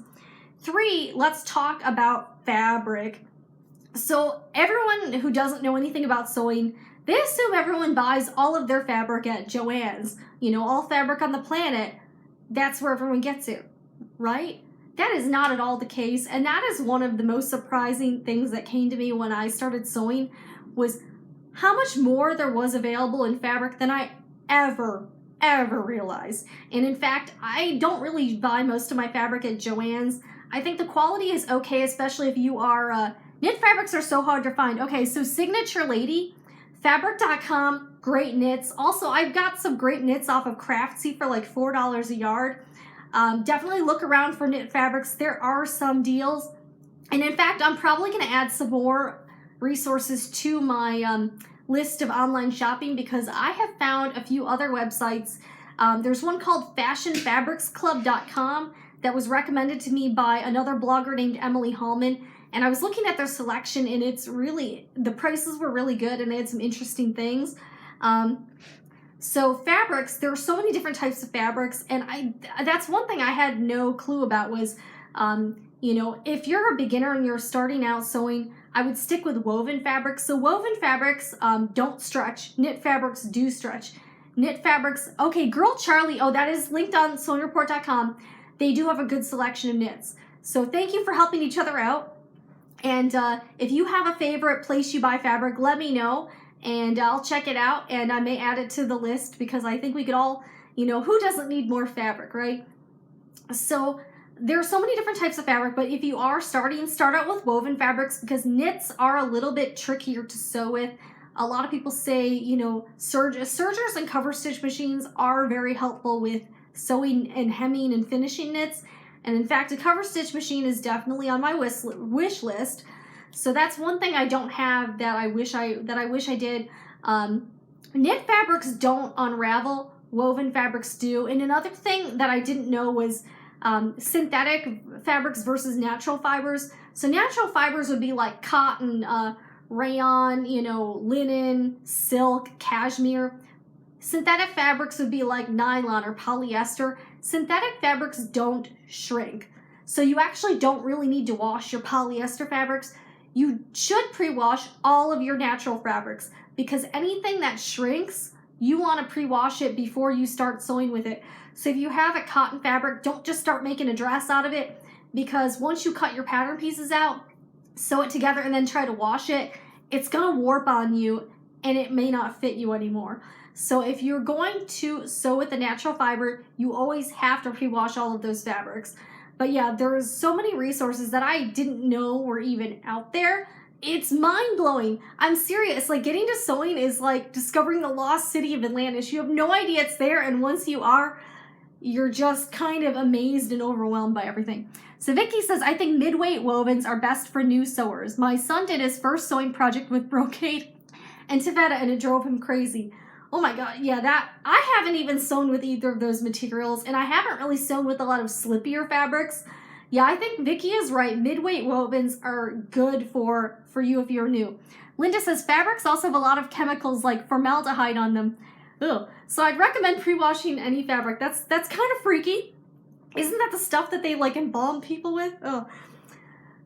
3, let's talk about fabric. So everyone who doesn't know anything about sewing, they assume everyone buys all of their fabric at Joann's. All fabric on the planet, that's where everyone gets it, right? That is not at all the case. And that is one of the most surprising things that came to me when I started sewing, was how much more there was available in fabric than I ever realized. And in fact, I don't really buy most of my fabric at Joann's. I think the quality is okay, especially if you are, knit fabrics are so hard to find. Okay, so Signature Lady, fabric.com, great knits. Also, I've got some great knits off of Craftsy for like $4 a yard. Definitely look around for knit fabrics. There are some deals. And in fact, I'm probably gonna add some more resources to my list of online shopping, because I have found a few other websites. There's one called fashionfabricsclub.com that was recommended to me by another blogger named Emily Hallman, and I was looking at their selection, and the prices were really good, and they had some interesting things. So fabrics, there are so many different types of fabrics, and that's one thing I had no clue about was, if you're a beginner and you're starting out sewing, I would stick with woven fabrics. So woven fabrics don't stretch. Knit fabrics do stretch. Knit fabrics, okay, Girl Charlie, that is linked on sewingreport.com. They do have a good selection of knits. So thank you for helping each other out. And if you have a favorite place you buy fabric, let me know, and I'll check it out, and I may add it to the list, because I think we could all, who doesn't need more fabric, right? So there are so many different types of fabric, but if you are starting, start out with woven fabrics, because knits are a little bit trickier to sew with. A lot of people say, sergers and cover stitch machines are very helpful with sewing and hemming and finishing knits. And in fact, a cover stitch machine is definitely on my wish list. So that's one thing I don't have that I wish I did. Knit fabrics don't unravel, woven fabrics do. And another thing that I didn't know was synthetic fabrics versus natural fibers. So natural fibers would be like cotton, rayon, linen, silk, cashmere. Synthetic fabrics would be like nylon or polyester. Synthetic fabrics don't shrink. So you actually don't really need to wash your polyester fabrics. you should pre-wash all of your natural fabrics, because anything that shrinks, you want to pre-wash it before you start sewing with it. So if you have a cotton fabric, don't just start making a dress out of it, because once you cut your pattern pieces out, sew it together, and then try to wash it, it's gonna warp on you and it may not fit you anymore. So if you're going to sew with the natural fiber, you always have to pre-wash all of those fabrics. But yeah, there's so many resources that I didn't know were even out there. It's mind-blowing. I'm serious. Like, getting to sewing is like discovering the lost city of Atlantis. You have no idea it's there, and once you are, you're just kind of amazed and overwhelmed by everything. So Vicky says, I think mid-weight wovens are best for new sewers. My son did his first sewing project with brocade and taffeta, and it drove him crazy. Oh my God, yeah, that, I haven't even sewn with either of those materials, and I haven't really sewn with a lot of slippier fabrics. Yeah, I think Vicky is right. Mid-weight wovens are good for you if you're new. Linda says, fabrics also have a lot of chemicals like formaldehyde on them. Ugh. So I'd recommend pre-washing any fabric. That's kind of freaky. Isn't that the stuff that they like embalm people with? Oh.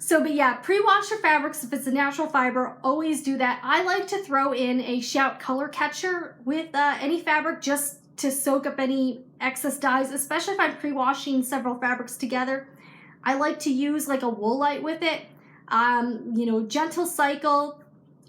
So, but yeah, pre-wash your fabrics if it's a natural fiber. Always do that. I like to throw in a Shout color catcher with any fabric just to soak up any excess dyes, especially if I'm pre-washing several fabrics together. I like to use like a woolite with it. You know, gentle cycle,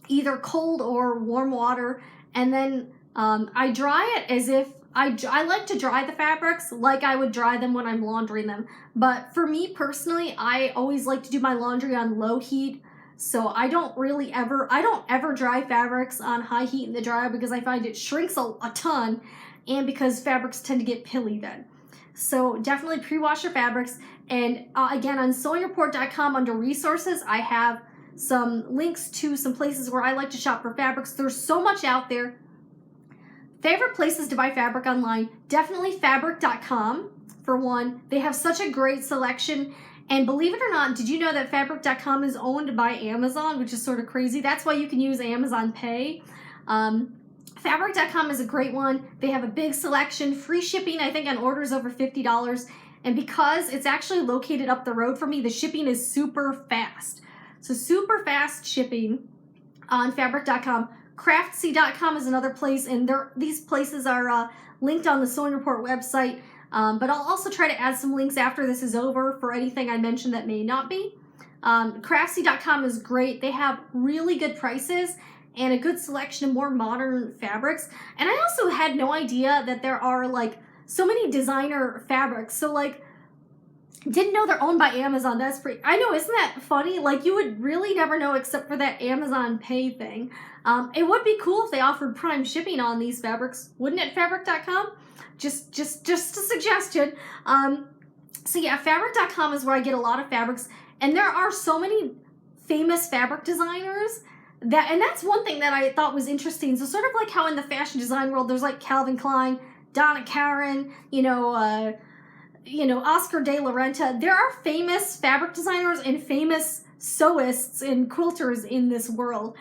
either cold or warm water, and then I dry it as if I like to dry the fabrics like I would dry them when I'm laundering them. But for me personally, I always like to do my laundry on low heat. So I don't ever dry fabrics on high heat in the dryer, because I find it shrinks a ton, and because fabrics tend to get pilly then. So definitely pre-wash your fabrics. And again, on sewingreport.com under resources, I have some links to some places where I like to shop for fabrics. There's so much out there. Favorite places to buy fabric online, definitely fabric.com for one. They have such a great selection. And believe it or not, did you know that fabric.com is owned by Amazon, which is sort of crazy? That's why you can use Amazon Pay. Fabric.com is a great one. They have a big selection, free shipping, I think, on orders over $50. And because it's actually located up the road from me, the shipping is super fast. So super fast shipping on fabric.com. Craftsy.com is another place, and these places are linked on the Sewing Report website. But I'll also try to add some links after this is over for anything I mentioned that may not be. Craftsy.com is great. They have really good prices and a good selection of more modern fabrics. And I also had no idea that there are like so many designer fabrics. So like, didn't know they're owned by Amazon. That's pretty, I know, isn't that funny? Like, you would really never know except for that Amazon Pay thing. It would be cool if they offered prime shipping on these fabrics, wouldn't it, fabric.com? Just a suggestion. So yeah, fabric.com is where I get a lot of fabrics, and there are so many famous fabric designers and that's one thing that I thought was interesting. So sort of like how in the fashion design world, there's like Calvin Klein, Donna Karan, Oscar de la Renta. There are famous fabric designers and famous sewists and quilters in this world.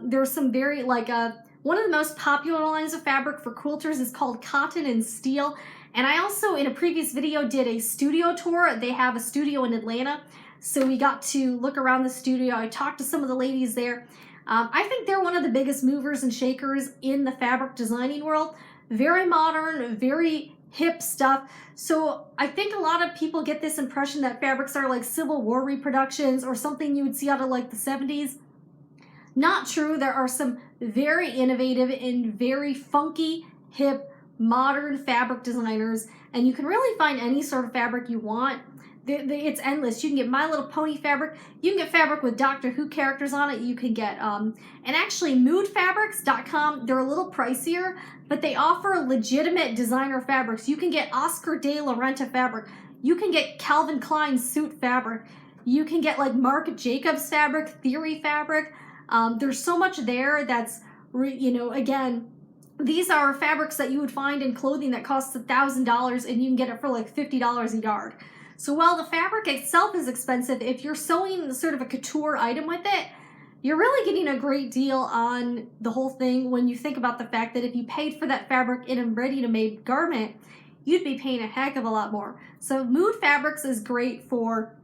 There's some very, one of the most popular lines of fabric for quilters is called Cotton and Steel. And I also, in a previous video, did a studio tour. They have a studio in Atlanta. So we got to look around the studio. I talked to some of the ladies there. I think they're one of the biggest movers and shakers in the fabric designing world. Very modern, very hip stuff. So I think a lot of people get this impression that fabrics are like Civil War reproductions or something you would see out of like the 70s. Not true. There are some very innovative and very funky, hip, modern fabric designers, and you can really find any sort of fabric you want. It's endless. You can get My Little Pony fabric. You can get fabric with Doctor Who characters on it. You can get, and actually moodfabrics.com, they're a little pricier, but they offer legitimate designer fabrics. You can get Oscar de la Renta fabric. You can get Calvin Klein suit fabric. You can get like Marc Jacobs fabric, Theory fabric. There's so much there that's, again, these are fabrics that you would find in clothing that costs $1,000 and you can get it for like $50 a yard. So while the fabric itself is expensive, if you're sewing sort of a couture item with it, you're really getting a great deal on the whole thing when you think about the fact that if you paid for that fabric in a ready-to-made garment, you'd be paying a heck of a lot more. So Mood Fabrics is great for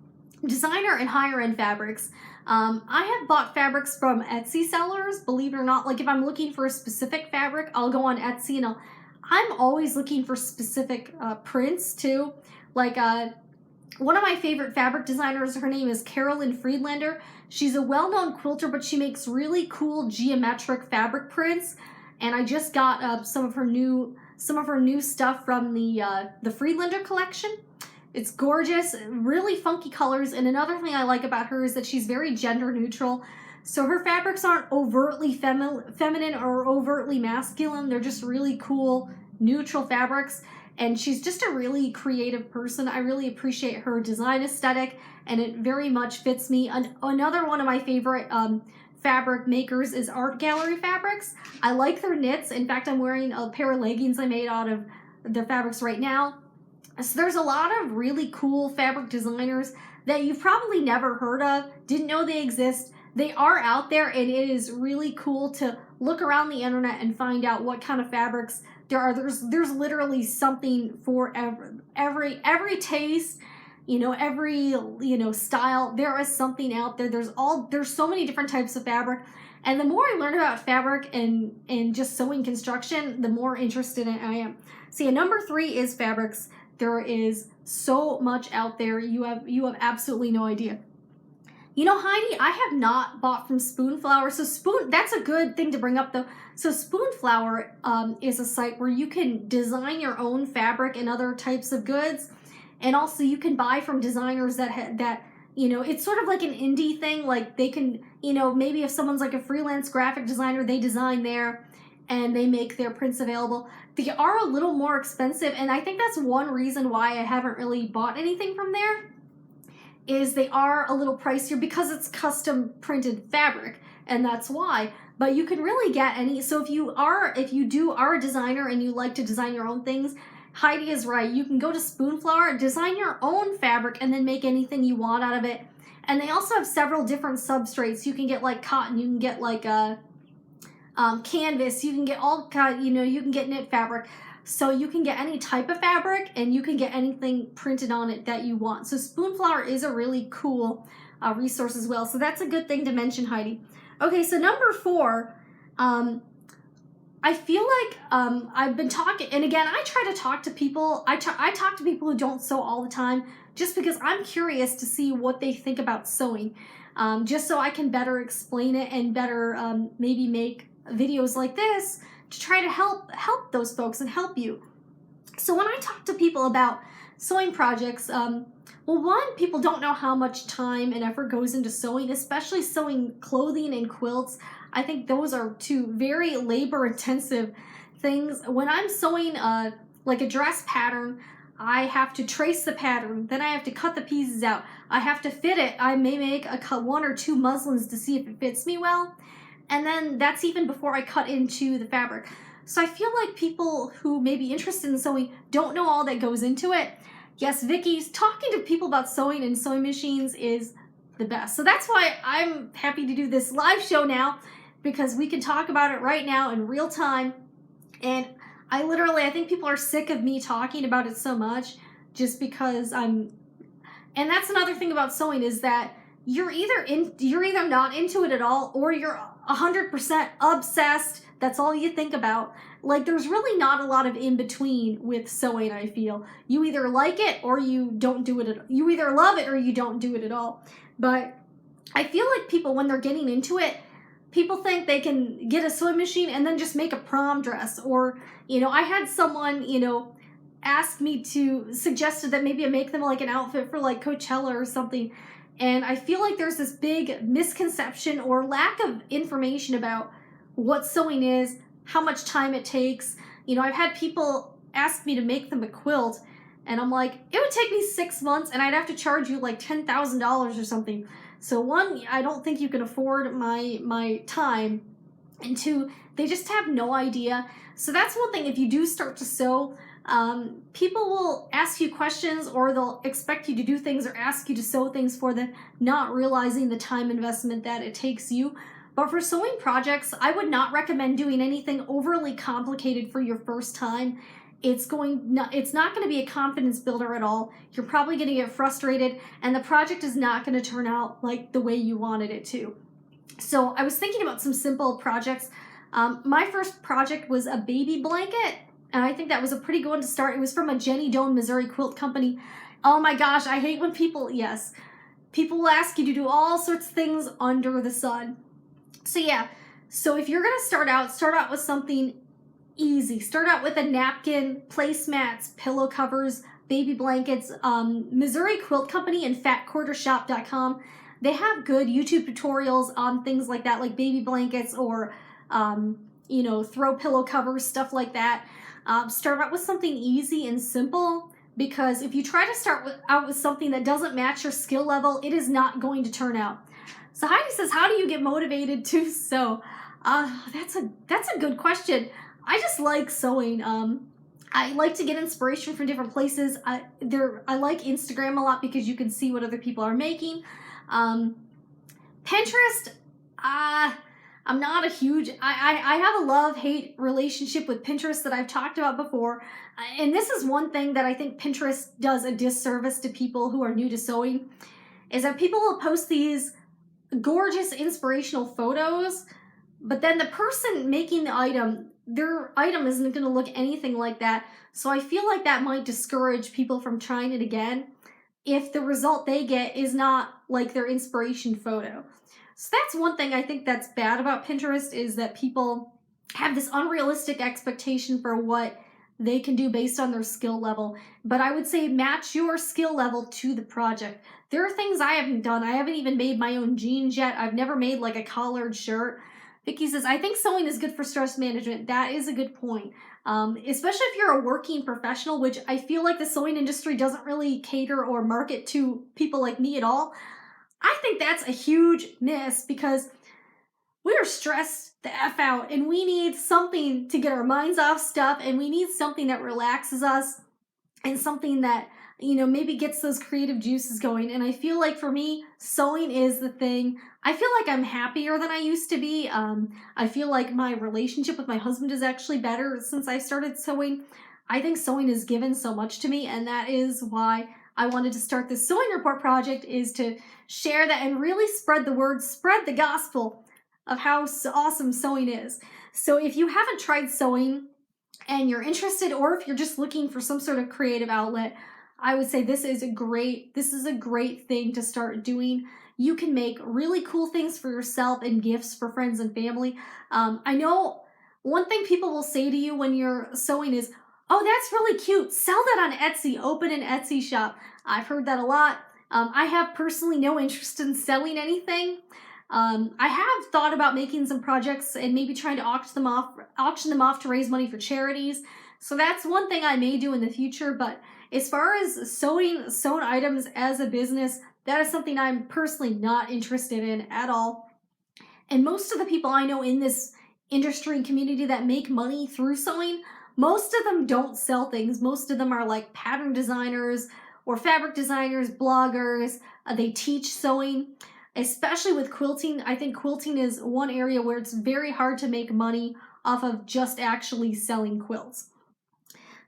designer and higher-end fabrics. I have bought fabrics from Etsy sellers, believe it or not. Like if I'm looking for a specific fabric, I'll go on Etsy and I'm always looking for specific prints too. Like one of my favorite fabric designers, her name is Carolyn Friedlander. She's a well-known quilter, but she makes really cool geometric fabric prints. And I just got some of her new stuff from the Friedlander collection. It's gorgeous, really funky colors, and another thing I like about her is that she's very gender neutral. So her fabrics aren't overtly feminine or overtly masculine. They're just really cool, neutral fabrics. And she's just a really creative person. I really appreciate her design aesthetic, and it very much fits me. Another one of my favorite fabric makers is Art Gallery Fabrics. I like their knits. In fact, I'm wearing a pair of leggings I made out of their fabrics right now. So there's a lot of really cool fabric designers that you've probably never heard of, didn't know they exist. They are out there, and it is really cool to look around the internet and find out what kind of fabrics there are. There's literally something for every taste, every style. There is something out there. There's so many different types of fabric. And the more I learn about fabric and just sewing construction, the more interested I am. See, number 3 is fabrics. There is so much out there. You have absolutely no idea. Heidi, I have not bought from Spoonflower. So that's a good thing to bring up though. So Spoonflower is a site where you can design your own fabric and other types of goods. And also you can buy from designers that it's sort of like an indie thing. Like they can, maybe if someone's like a freelance graphic designer, they design there and they make their prints available. They are a little more expensive, and I think that's one reason why I haven't really bought anything from there, is they are a little pricier because it's custom printed fabric, and that's why. But you can really get any, so if you are a designer and you like to design your own things, Heidi is right. You can go to Spoonflower, design your own fabric, and then make anything you want out of it. And they also have several different substrates. You can get like cotton, you can get like canvas, you can get all kind, you can get knit fabric. So you can get any type of fabric and you can get anything printed on it that you want. So Spoonflower is a really cool resource as well. So that's a good thing to mention, Heidi. Okay, so number 4, I feel like I've been talking, and again, I try to talk to people. I talk to people who don't sew all the time, just because I'm curious to see what they think about sewing, just so I can better explain it and better maybe make videos like this to try to help those folks and help you. So when I talk to people about sewing projects, well, one, people don't know how much time and effort goes into sewing, especially sewing clothing and quilts. I think those are 2 very labor-intensive things. When I'm sewing like a dress pattern, I have to trace the pattern, then I have to cut the pieces out. I have to fit it. I may make 1 or 2 muslins to see if it fits me well. And then that's even before I cut into the fabric. So I feel like people who may be interested in sewing don't know all that goes into it. Yes, Vicky's talking to people about sewing and sewing machines is the best. So that's why I'm happy to do this live show now, because we can talk about it right now in real time. And I think people are sick of me talking about it so much, just because and that's another thing about sewing, is that you're either not into it at all, or you're 100% obsessed. That's all you think about. Like, there's really not a lot of in between with sewing, I feel. You either like it or you don't do it you either love it or you don't do it at all. But I feel like people, when they're getting into it, people think they can get a sewing machine and then just make a prom dress. Or, I had someone, ask me suggested that maybe I make them like an outfit for like Coachella or something. And I feel like there's this big misconception or lack of information about what sewing is, how much time it takes. I've had people ask me to make them a quilt, and I'm like, it would take me 6 months and I'd have to charge you like $10,000 or something. So 1, I don't think you can afford my time. And 2, they just have no idea. So that's one thing. If you do start to sew, people will ask you questions, or they'll expect you to do things or ask you to sew things for them, not realizing the time investment that it takes you. But for sewing projects, I would not recommend doing anything overly complicated for your first time. it's not going to be a confidence builder at all. You're probably going to get frustrated, and the project is not going to turn out like the way you wanted it to. So I was thinking about some simple projects. My first project was a baby blanket, and I think that was a pretty good one to start. It was from a Jenny Doan, Missouri quilt company. Oh my gosh, I hate when people will ask you to do all sorts of things under the sun. So yeah, so if you're gonna start out with something easy. Start out with a napkin, placemats, pillow covers, baby blankets. Missouri Quilt Company and fatquartershop.com, they have good YouTube tutorials on things like that, like baby blankets or, throw pillow covers, stuff like that. Start out with something easy and simple, because if you try to out with something that doesn't match your skill level, it is not going to turn out. So Heidi says, how do you get motivated to sew? That's a good question. I just like sewing. I like to get inspiration from different places. I like Instagram a lot because you can see what other people are making. Pinterest, I'm not a huge, I have a love-hate relationship with Pinterest that I've talked about before. And this is one thing that I think Pinterest does a disservice to people who are new to sewing, is that people will post these gorgeous inspirational photos, but then the person making the item, their item isn't going to look anything like that. So I feel like that might discourage people from trying it again if the result they get is not like their inspiration photo. So that's one thing I think that's bad about Pinterest, is that people have this unrealistic expectation for what they can do based on their skill level. But I would say match your skill level to the project. There are things I haven't done. I haven't even made my own jeans yet. I've never made like a collared shirt. Vicky says, I think sewing is good for stress management. That is a good point. Especially if you're a working professional, which I feel like the sewing industry doesn't really cater or market to people like me at all. I think that's a huge miss, because we are stressed the F out and we need something to get our minds off stuff, and we need something that relaxes us and something that, maybe gets those creative juices going. And I feel like for me, sewing is the thing. I feel like I'm happier than I used to be. I feel like my relationship with my husband is actually better since I started sewing. I think sewing has given so much to me, and that is why I wanted to start this sewing report project, is to share that and really spread the word, spread the gospel of how awesome sewing is. So if you haven't tried sewing and you're interested, or if you're just looking for some sort of creative outlet, I would say this is a great thing to start doing. You can make really cool things for yourself and gifts for friends and family. I know one thing people will say to you when you're sewing is, oh, that's really cute. Sell that on Etsy. Open an Etsy shop. I've heard that a lot. I have personally no interest in selling anything. I have thought about making some projects and maybe trying to auction them off to raise money for charities. So that's one thing I may do in the future. But as far as sewn items as a business, that is something I'm personally not interested in at all. And most of the people I know in this industry and community that make money through sewing, most of them don't sell things. Most of them are like pattern designers or fabric designers, bloggers. They teach sewing. Especially with quilting, I think quilting is one area where it's very hard to make money off of just actually selling quilts.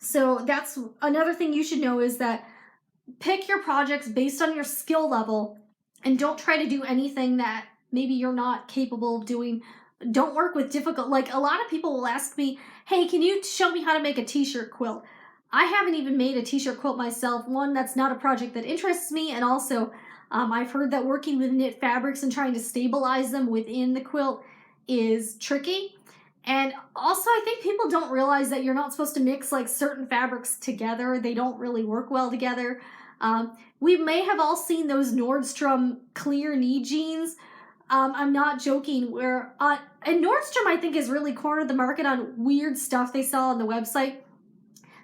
So that's another thing you should know, is that pick your projects based on your skill level, and don't try to do anything that maybe you're not capable of doing. Don't work with difficult, like a lot of people will ask me, hey, can you show me how to make a t-shirt quilt? I haven't even made a t-shirt quilt myself. One, that's not a project that interests me, and also I've heard that working with knit fabrics and trying to stabilize them within the quilt is tricky. And also, I think people don't realize that you're not supposed to mix like certain fabrics together. They don't really work well together. We may have all seen those Nordstrom clear knee jeans. I'm not joking, where and Nordstrom, I think, has really cornered the market on weird stuff they sell on the website.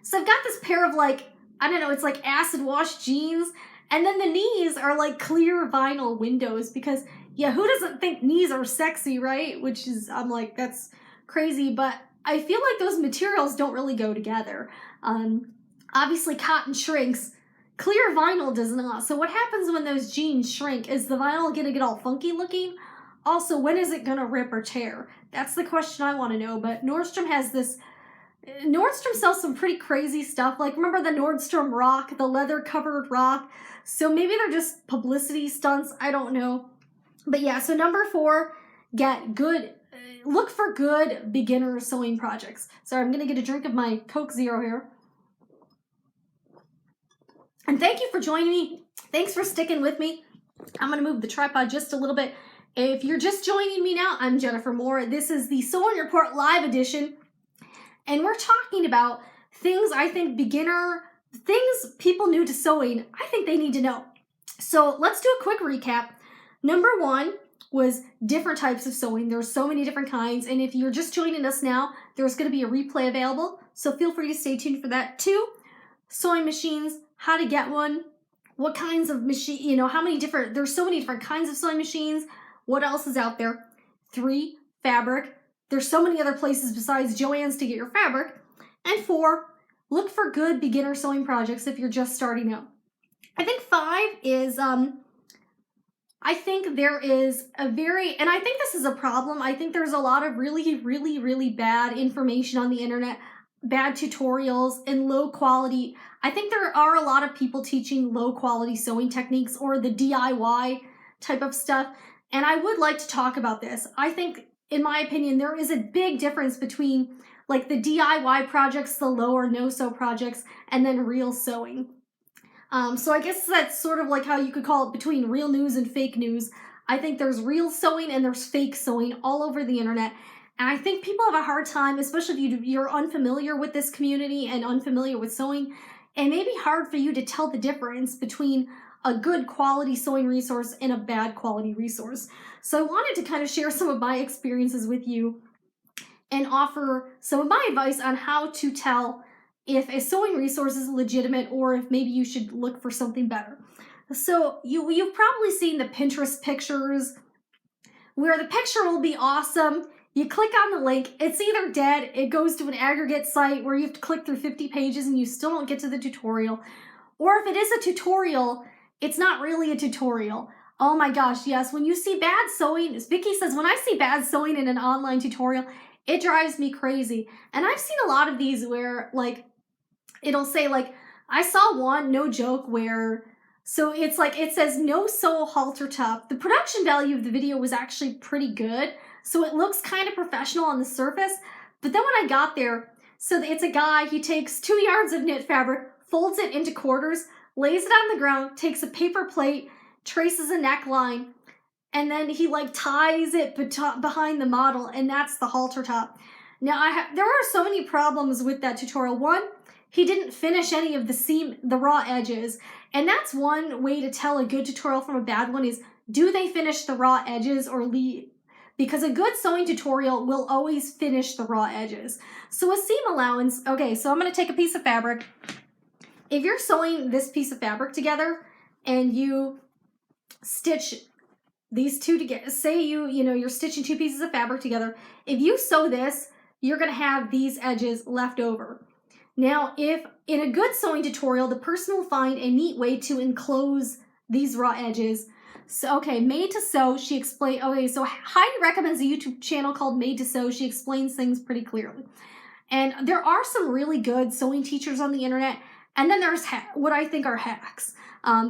So I've got this pair of it's like acid wash jeans, and then the knees are like clear vinyl windows, because who doesn't think knees are sexy, right? Which is, I'm like, that's crazy, but I feel like those materials don't really go together. Obviously cotton shrinks, clear vinyl does not. So what happens when those jeans shrink? Is the vinyl gonna get all funky looking? Also, when is it gonna rip or tear? That's the question I want to know. But Nordstrom has this Nordstrom sells some pretty crazy stuff. Like, remember the Nordstrom rock, the leather covered rock? So maybe they're just publicity stunts. I don't know. But yeah, so number 4, look for good beginner sewing projects. Sorry, I'm gonna get a drink of my Coke Zero here. And thank you for joining me. Thanks for sticking with me. I'm gonna move the tripod just a little bit. If you're just joining me now, I'm Jennifer Moore. This is the Sewing Report Live Edition. And we're talking about things I think things people new to sewing, I think they need to know. So let's do a quick recap. Number 1 was different types of sewing. There's so many different kinds. And if you're just joining us now, there's going to be a replay available. So feel free to stay tuned for that. 2, sewing machines, how to get one, what kinds of machine, there's so many different kinds of sewing machines. What else is out there? 3, fabric. There's so many other places besides Joann's to get your fabric. And 4, look for good beginner sewing projects if you're just starting out. I think 5 is, I think there is and I think this is a problem. I think there's a lot of really, really, really bad information on the internet, bad tutorials, and low quality. I think there are a lot of people teaching low quality sewing techniques or the DIY type of stuff. And I would like to talk about this. I think, in my opinion, there is a big difference between like the DIY projects, the low or no sew projects, and then real sewing. So I guess that's sort of like how you could call it between real news and fake news. I think there's real sewing and there's fake sewing all over the internet. And I think people have a hard time, especially if you're unfamiliar with this community and unfamiliar with sewing. It may be hard for you to tell the difference between a good quality sewing resource and a bad quality resource. So I wanted to kind of share some of my experiences with you and offer some of my advice on how to tell if a sewing resource is legitimate or if maybe you should look for something better. So you've probably seen the Pinterest pictures where the picture will be awesome. You click on the link, it's either dead, it goes to an aggregate site where you have to click through 50 pages and you still don't get to the tutorial. Or if it is a tutorial, it's not really a tutorial. Oh my gosh, yes, when you see bad sewing, as Vicky says, when I see bad sewing in an online tutorial, it drives me crazy. And I've seen a lot of these where like, it'll say like, I saw one, no joke, where, so it's like, it says no sew halter top. The production value of the video was actually pretty good. So it looks kind of professional on the surface. But then when I got there, so it's a guy, he takes 2 yards of knit fabric, folds it into quarters, lays it on the ground, takes a paper plate, traces a neckline, and then he like ties it behind the model, and that's the halter top. Now there are so many problems with that tutorial. One, he didn't finish any of the raw edges. And that's one way to tell a good tutorial from a bad one is, do they finish the raw edges or leave? Because a good sewing tutorial will always finish the raw edges. So a seam allowance, okay, so I'm gonna take a piece of fabric. If you're sewing this piece of fabric together and you stitch these two together, say you're stitching 2 pieces of fabric together, if you sew this, you're gonna have these edges left over. Now, if in a good sewing tutorial, the person will find a neat way to enclose these raw edges. So, okay, Made to Sew, she explained, okay, so Heidi recommends a YouTube channel called Made to Sew. She explains things pretty clearly. And there are some really good sewing teachers on the internet. And then there's what I think are hacks.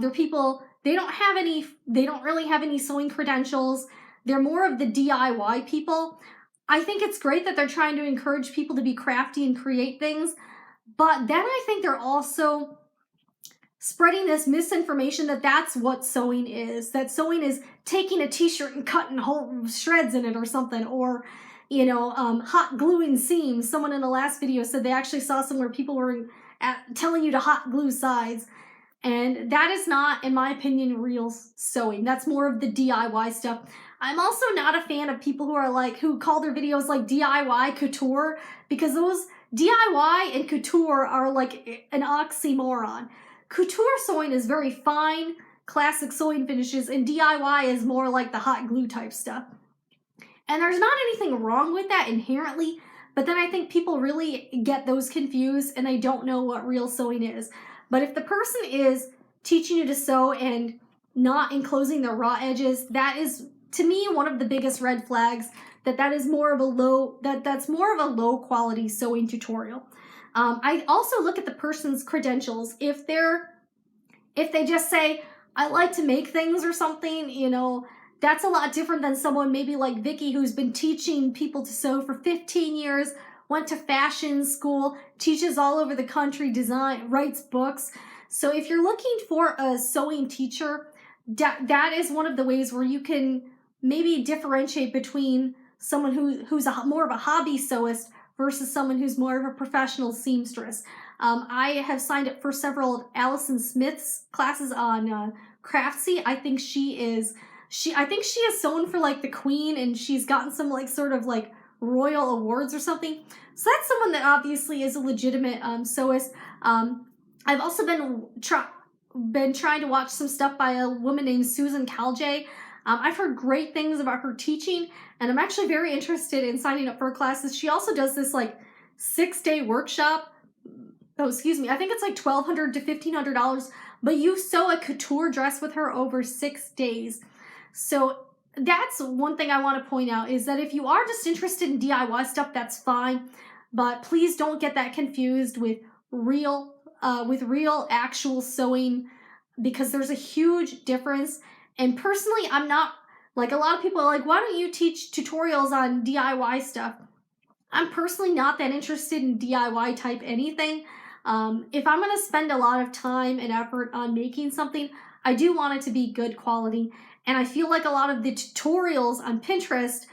They're people, they don't really have any sewing credentials. They're more of the DIY people. I think it's great that they're trying to encourage people to be crafty and create things. But then I think they're also spreading this misinformation that that's what sewing is. That sewing is taking a t-shirt and cutting whole shreds in it or something. Or, hot gluing seams. Someone in the last video said they actually saw somewhere people were telling you to hot glue sides. And that is not, in my opinion, real sewing. That's more of the DIY stuff. I'm also not a fan of people who call their videos like DIY couture, because those DIY and couture are like an oxymoron. Couture sewing is very fine, classic sewing finishes, and DIY is more like the hot glue type stuff. And there's not anything wrong with that inherently, but then I think people really get those confused and they don't know what real sewing is. But if the person is teaching you to sew and not enclosing the raw edges, that is to me, one of the biggest red flags that's more of a low quality sewing tutorial. I also look at the person's credentials. If they just say, I like to make things or something, you know, that's a lot different than someone maybe like Vicky, who's been teaching people to sew for 15 years, went to fashion school, teaches all over the country, writes books. So if you're looking for a sewing teacher, that is one of the ways where you can maybe differentiate between someone who's more of a hobby sewist versus someone who's more of a professional seamstress. I have signed up for several of Allison Smith's classes on Craftsy. I think she has sewn for like the Queen, and she's gotten some like sort of like royal awards or something. So that's someone that obviously is a legitimate sewist. I've also been trying to watch some stuff by a woman named Susan Calje. I've heard great things about her teaching, and I'm actually very interested in signing up for her classes. She also does this like 6-day workshop. Oh, excuse me. I think it's like $1,200 to $1,500, but you sew a couture dress with her over 6 days. So that's one thing I want to point out, is that if you are just interested in DIY stuff, that's fine, but please don't get that confused with real actual sewing, because there's a huge difference. And personally, I'm not, like, a lot of people are like, why don't you teach tutorials on DIY stuff? I'm personally not that interested in DIY type anything. If I'm going to spend a lot of time and effort on making something, I do want it to be good quality. And I feel like a lot of the tutorials on Pinterest,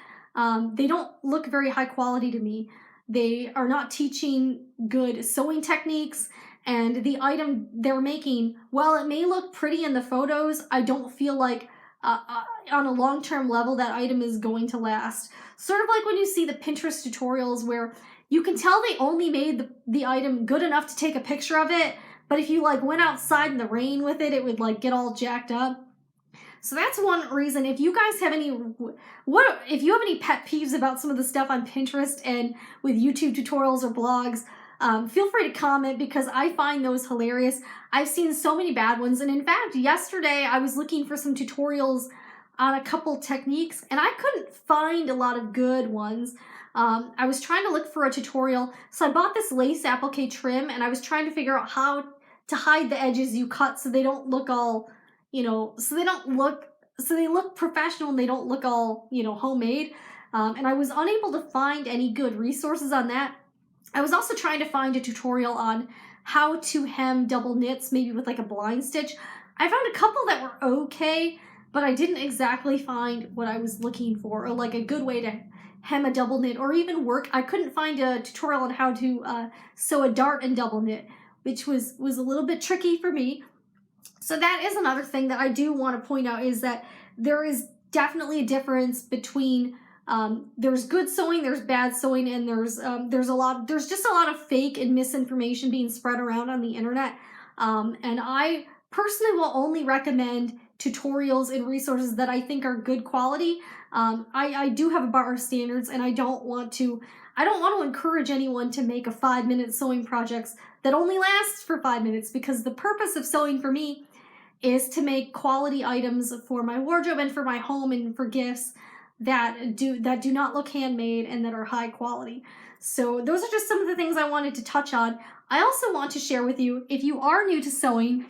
they don't look very high quality to me. They are not teaching good sewing techniques, and the item they're making, while it may look pretty in the photos, I don't feel like on a long-term level that item is going to last. Sort of like when you see the Pinterest tutorials where you can tell they only made the item good enough to take a picture of it, but if you like went outside in the rain with it, it would like get all jacked up. So that's one reason. If you guys have if you have any pet peeves about some of the stuff on Pinterest and with YouTube tutorials or blogs, feel free to comment, because I find those hilarious. I've seen so many bad ones, and in fact, yesterday I was looking for some tutorials on a couple techniques, and I couldn't find a lot of good ones. I was trying to look for a tutorial, so I bought this lace applique trim, and I was trying to figure out how to hide the edges you cut so they don't look all, you know, so they look professional and they don't look all, you know, homemade. And I was unable to find any good resources on that. I was also trying to find a tutorial on how to hem double knits, maybe with like a blind stitch. I found a couple that were okay, but I didn't exactly find what I was looking for, or like a good way to hem a double knit, or even work. I couldn't find a tutorial on how to sew a dart and double knit, which was a little bit tricky for me. So that is another thing that I do want to point out, is that there is definitely a difference between there's good sewing, there's bad sewing, and there's just a lot of fake and misinformation being spread around on the internet. And I personally will only recommend tutorials and resources that I think are good quality. I do have a bar of standards, and I don't want to encourage anyone to make a 5-minute sewing projects that only lasts for 5 minutes, because the purpose of sewing for me is to make quality items for my wardrobe and for my home and for gifts that do not look handmade and that are high quality. So those are just some of the things I wanted to touch on. I also want to share with you, if you are new to sewing,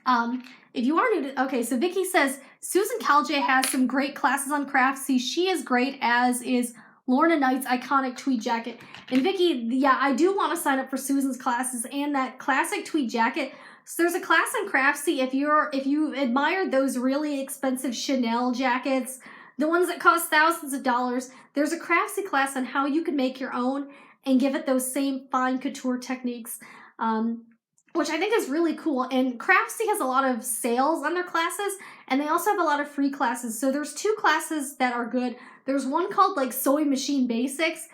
okay, so Vicky says, Susan Calje has some great classes on Craftsy. She is great, as is Lorna Knight's iconic tweed jacket. And Vicky, yeah, I do want to sign up for Susan's classes and that classic tweed jacket. So there's a class on Craftsy if you admired those really expensive Chanel jackets, the ones that cost thousands of dollars. There's a Craftsy class on how you can make your own and give it those same fine couture techniques, which I think is really cool. And Craftsy has a lot of sales on their classes, and they also have a lot of free classes. So there's 2 classes that are good. There's one called like Sewing Machine Basics,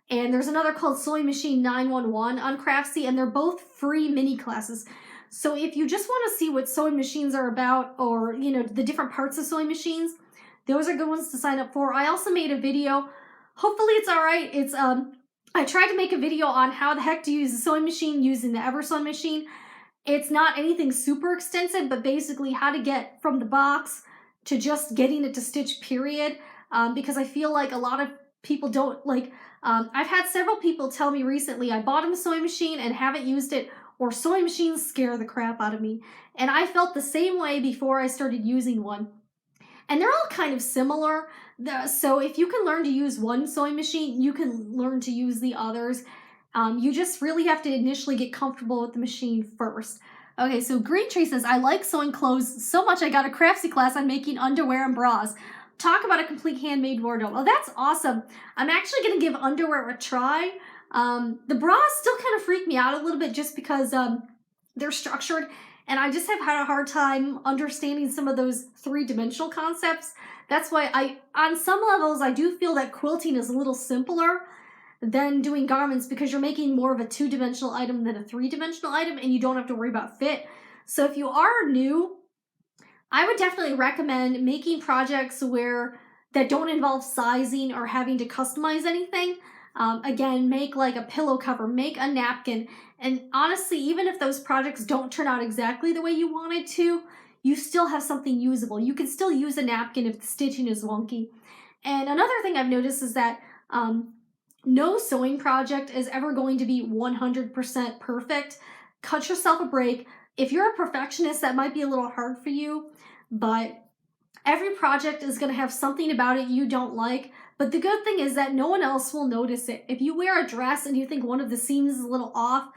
and there's another called Sewing Machine 911 on Craftsy, and they're both free mini classes. So if you just want to see what sewing machines are about, or, you know, the different parts of sewing machines, those are good ones to sign up for. I also made a video. Hopefully it's all right. It's I tried to make a video on how the heck to use a sewing machine using the Ever sewing machine. It's not anything super extensive, but basically how to get from the box to just getting it to stitch, period, because I feel like a lot of people don't like. I've had several people tell me recently I bought a sewing machine and haven't used it, or sewing machines scare the crap out of me. And I felt the same way before I started using one. And they're all kind of similar. So if you can learn to use one sewing machine, you can learn to use the others. You just really have to initially get comfortable with the machine first. Okay, so Green Tree says, I like sewing clothes so much I got a craftsy class on making underwear and bras. Talk about a complete handmade wardrobe. Oh, that's awesome. I'm actually going to give underwear a try. The bras still kind of freak me out a little bit just because they're structured, and I just have had a hard time understanding some of those three-dimensional concepts. That's why on some levels, I do feel that quilting is a little simpler than doing garments, because you're making more of a two-dimensional item than a three-dimensional item, and you don't have to worry about fit. So if you are new, I would definitely recommend making projects that don't involve sizing or having to customize anything. Again, make like a pillow cover, make a napkin, and honestly, even if those projects don't turn out exactly the way you wanted to, you still have something usable. You can still use a napkin if the stitching is wonky. And another thing I've noticed is that no sewing project is ever going to be 100% perfect. Cut yourself a break. If you're a perfectionist, that might be a little hard for you, but every project is going to have something about it you don't like. But the good thing is that no one else will notice it. If you wear a dress and you think one of the seams is a little off,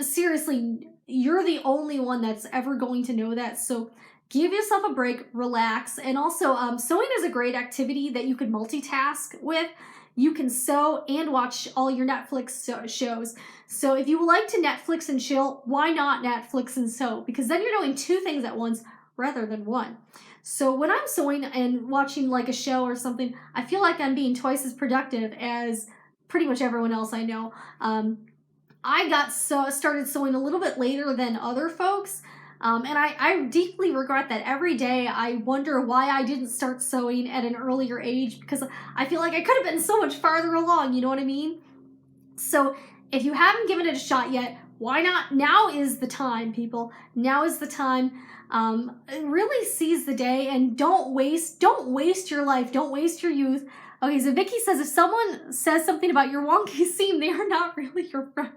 seriously, you're the only one that's ever going to know that. So give yourself a break, relax. And also, sewing is a great activity that you can multitask with. You can sew and watch all your Netflix shows. So if you like to Netflix and chill, why not Netflix and sew? Because then you're doing two things at once rather than one. So when I'm sewing and watching like a show or something, I feel like I'm being twice as productive as pretty much everyone else I know. I started sewing a little bit later than other folks, and I deeply regret that. Every day I wonder why I didn't start sewing at an earlier age, because I feel like I could have been so much farther along, you know what I mean? So if you haven't given it a shot yet, why not? Now is the time, people. Now is the time. Really seize the day and don't waste your life. Don't waste your youth. Okay, so Vicky says, if someone says something about your wonky seam, they are not really your friend.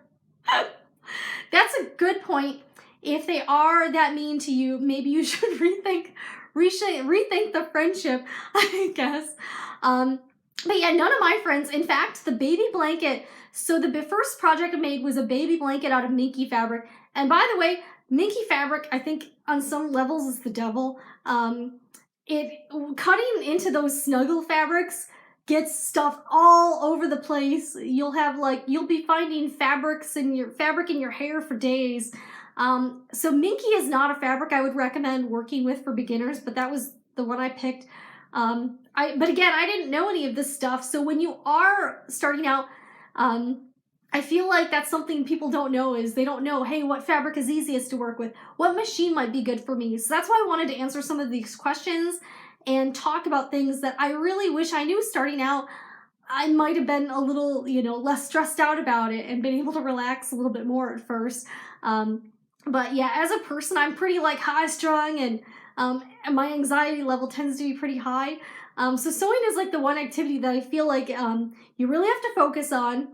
That's a good point. If they are that mean to you, maybe you should rethink the friendship, I guess. But yeah, none of my friends, in fact, the baby blanket, so the first project I made was a baby blanket out of minky fabric. And by the way, minky fabric, I think on some levels is the devil. Cutting into those snuggle fabrics gets stuff all over the place. You'll be finding fabric in your hair for days. So minky is not a fabric I would recommend working with for beginners, but that was the one I picked. But again, I didn't know any of this stuff. So when you are starting out, I feel like that's something people don't know, is they don't know, hey, what fabric is easiest to work with? What machine might be good for me? So that's why I wanted to answer some of these questions and talk about things that I really wish I knew starting out. I might have been a little, less stressed out about it and been able to relax a little bit more at first. But yeah, as a person, I'm pretty high strung, and my anxiety level tends to be pretty high. So sewing is the one activity that I feel like you really have to focus on,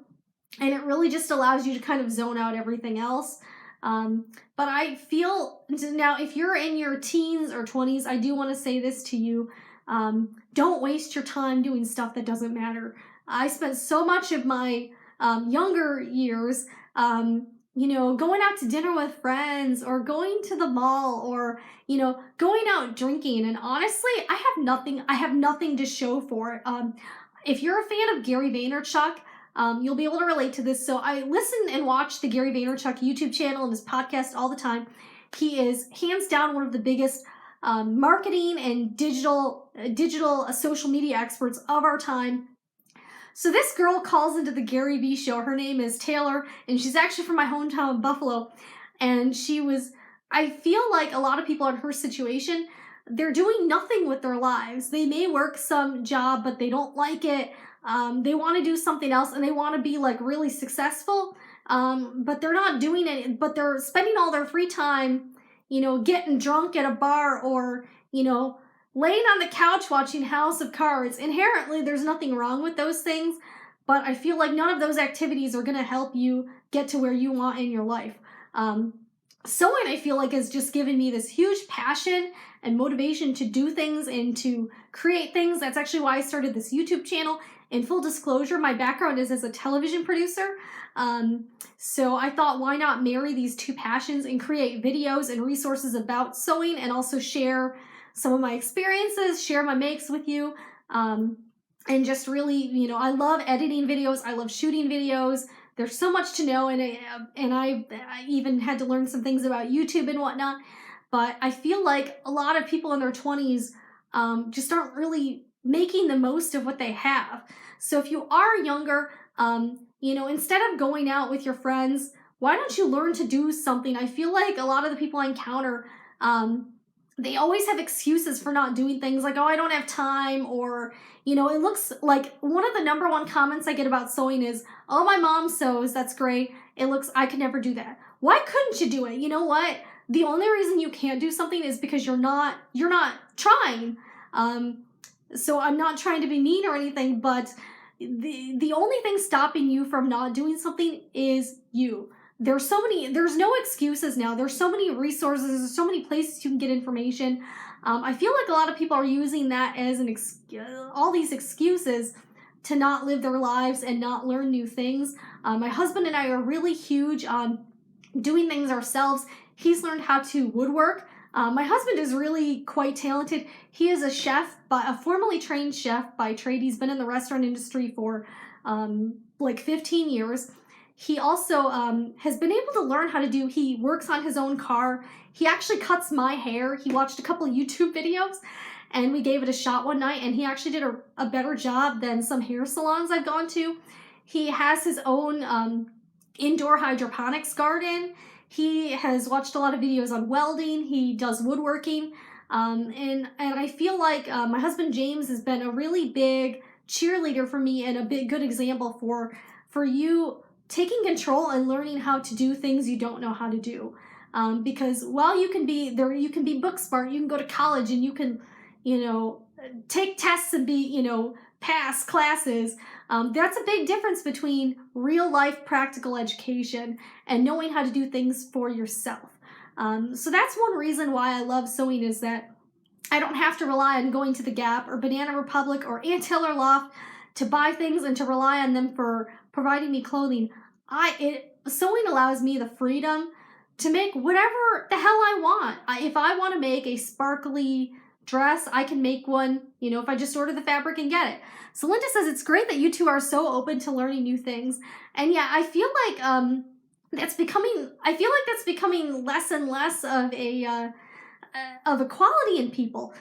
and it really just allows you to kind of zone out everything else. But I feel, now if you're in your teens or 20s, I do want to say this to you. Don't waste your time doing stuff that doesn't matter. I spent so much of my younger years going out to dinner with friends, or going to the mall, or, going out drinking. And honestly, I have nothing to show for it. If you're a fan of Gary Vaynerchuk, you'll be able to relate to this. So I listen and watch the Gary Vaynerchuk YouTube channel and his podcast all the time. He is hands down one of the biggest marketing and digital social media experts of our time. So this girl calls into the Gary V show. Her name is Taylor, and she's actually from my hometown of Buffalo. And I feel like a lot of people in her situation, they're doing nothing with their lives. They may work some job, but they don't like it. They want to do something else, and they want to be really successful. But they're not doing it, but they're spending all their free time, getting drunk at a bar, or, laying on the couch watching House of Cards. Inherently, there's nothing wrong with those things, but I feel like none of those activities are going to help you get to where you want in your life. Sewing, I feel like, has just given me this huge passion and motivation to do things and to create things. That's actually why I started this YouTube channel. In full disclosure, my background is as a television producer. So I thought, why not marry these two passions and create videos and resources about sewing, and also share some of my experiences, share my makes with you. And just really, you know, I love editing videos. I love shooting videos. There's so much to know, and I even had to learn some things about YouTube and whatnot. But I feel like a lot of people in their 20s just aren't really making the most of what they have. So if you are younger, you know, instead of going out with your friends, why don't you learn to do something? I feel like a lot of the people I encounter, they always have excuses for not doing things, like, oh, I don't have time, or, you know, it looks like one of the #1 comments I get about sewing is, oh, my mom sews, that's great. It looks, I could never do that. Why couldn't you do it? You know what? The only reason you can't do something is because you're not trying. So I'm not trying to be mean or anything, but the only thing stopping you from not doing something is you. There's no excuses now. There's so many resources, there's so many places you can get information. I feel like a lot of people are using that as all these excuses to not live their lives and not learn new things. My husband and I are really huge on doing things ourselves. He's learned how to woodwork. My husband is really quite talented. He is a chef, but a formally trained chef by trade. He's been in the restaurant industry for like 15 years. He also has been able to learn how to he works on his own car. He actually cuts my hair. He watched a couple of YouTube videos and we gave it a shot one night, and he actually did a better job than some hair salons I've gone to. He has his own indoor hydroponics garden. He has watched a lot of videos on welding. He does woodworking. And I feel like my husband James has been a really big cheerleader for me and a good example for you taking control and learning how to do things you don't know how to do. Because while you can be book smart, you can go to college and you can, you know, take tests and be, you know, pass classes. That's a big difference between real life practical education and knowing how to do things for yourself. So that's one reason why I love sewing, is that I don't have to rely on going to the Gap or Banana Republic or Ant Hill or Loft to buy things and to rely on them for providing me clothing. Sewing allows me the freedom to make whatever the hell I want. If I want to make a sparkly dress, I can make one, you know, if I just order the fabric and get it. So Linda says it's great that you two are so open to learning new things. And yeah, I feel like that's becoming less and less of a quality in people.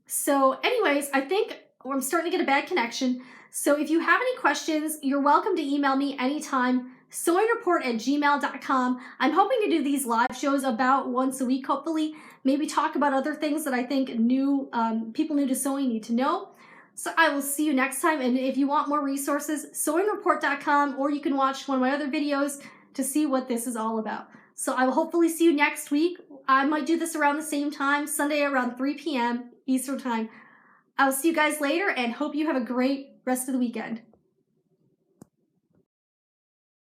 So anyways, I think I'm starting to get a bad connection. So if you have any questions, you're welcome to email me anytime, sewingreport@gmail.com. I'm hoping to do these live shows about once a week, hopefully. Maybe talk about other things that I think people new to sewing need to know. So I will see you next time. And if you want more resources, sewingreport.com, or you can watch one of my other videos to see what this is all about. So I will hopefully see you next week. I might do this around the same time, Sunday around 3 p.m. Eastern time. I'll see you guys later and hope you have a great rest of the weekend.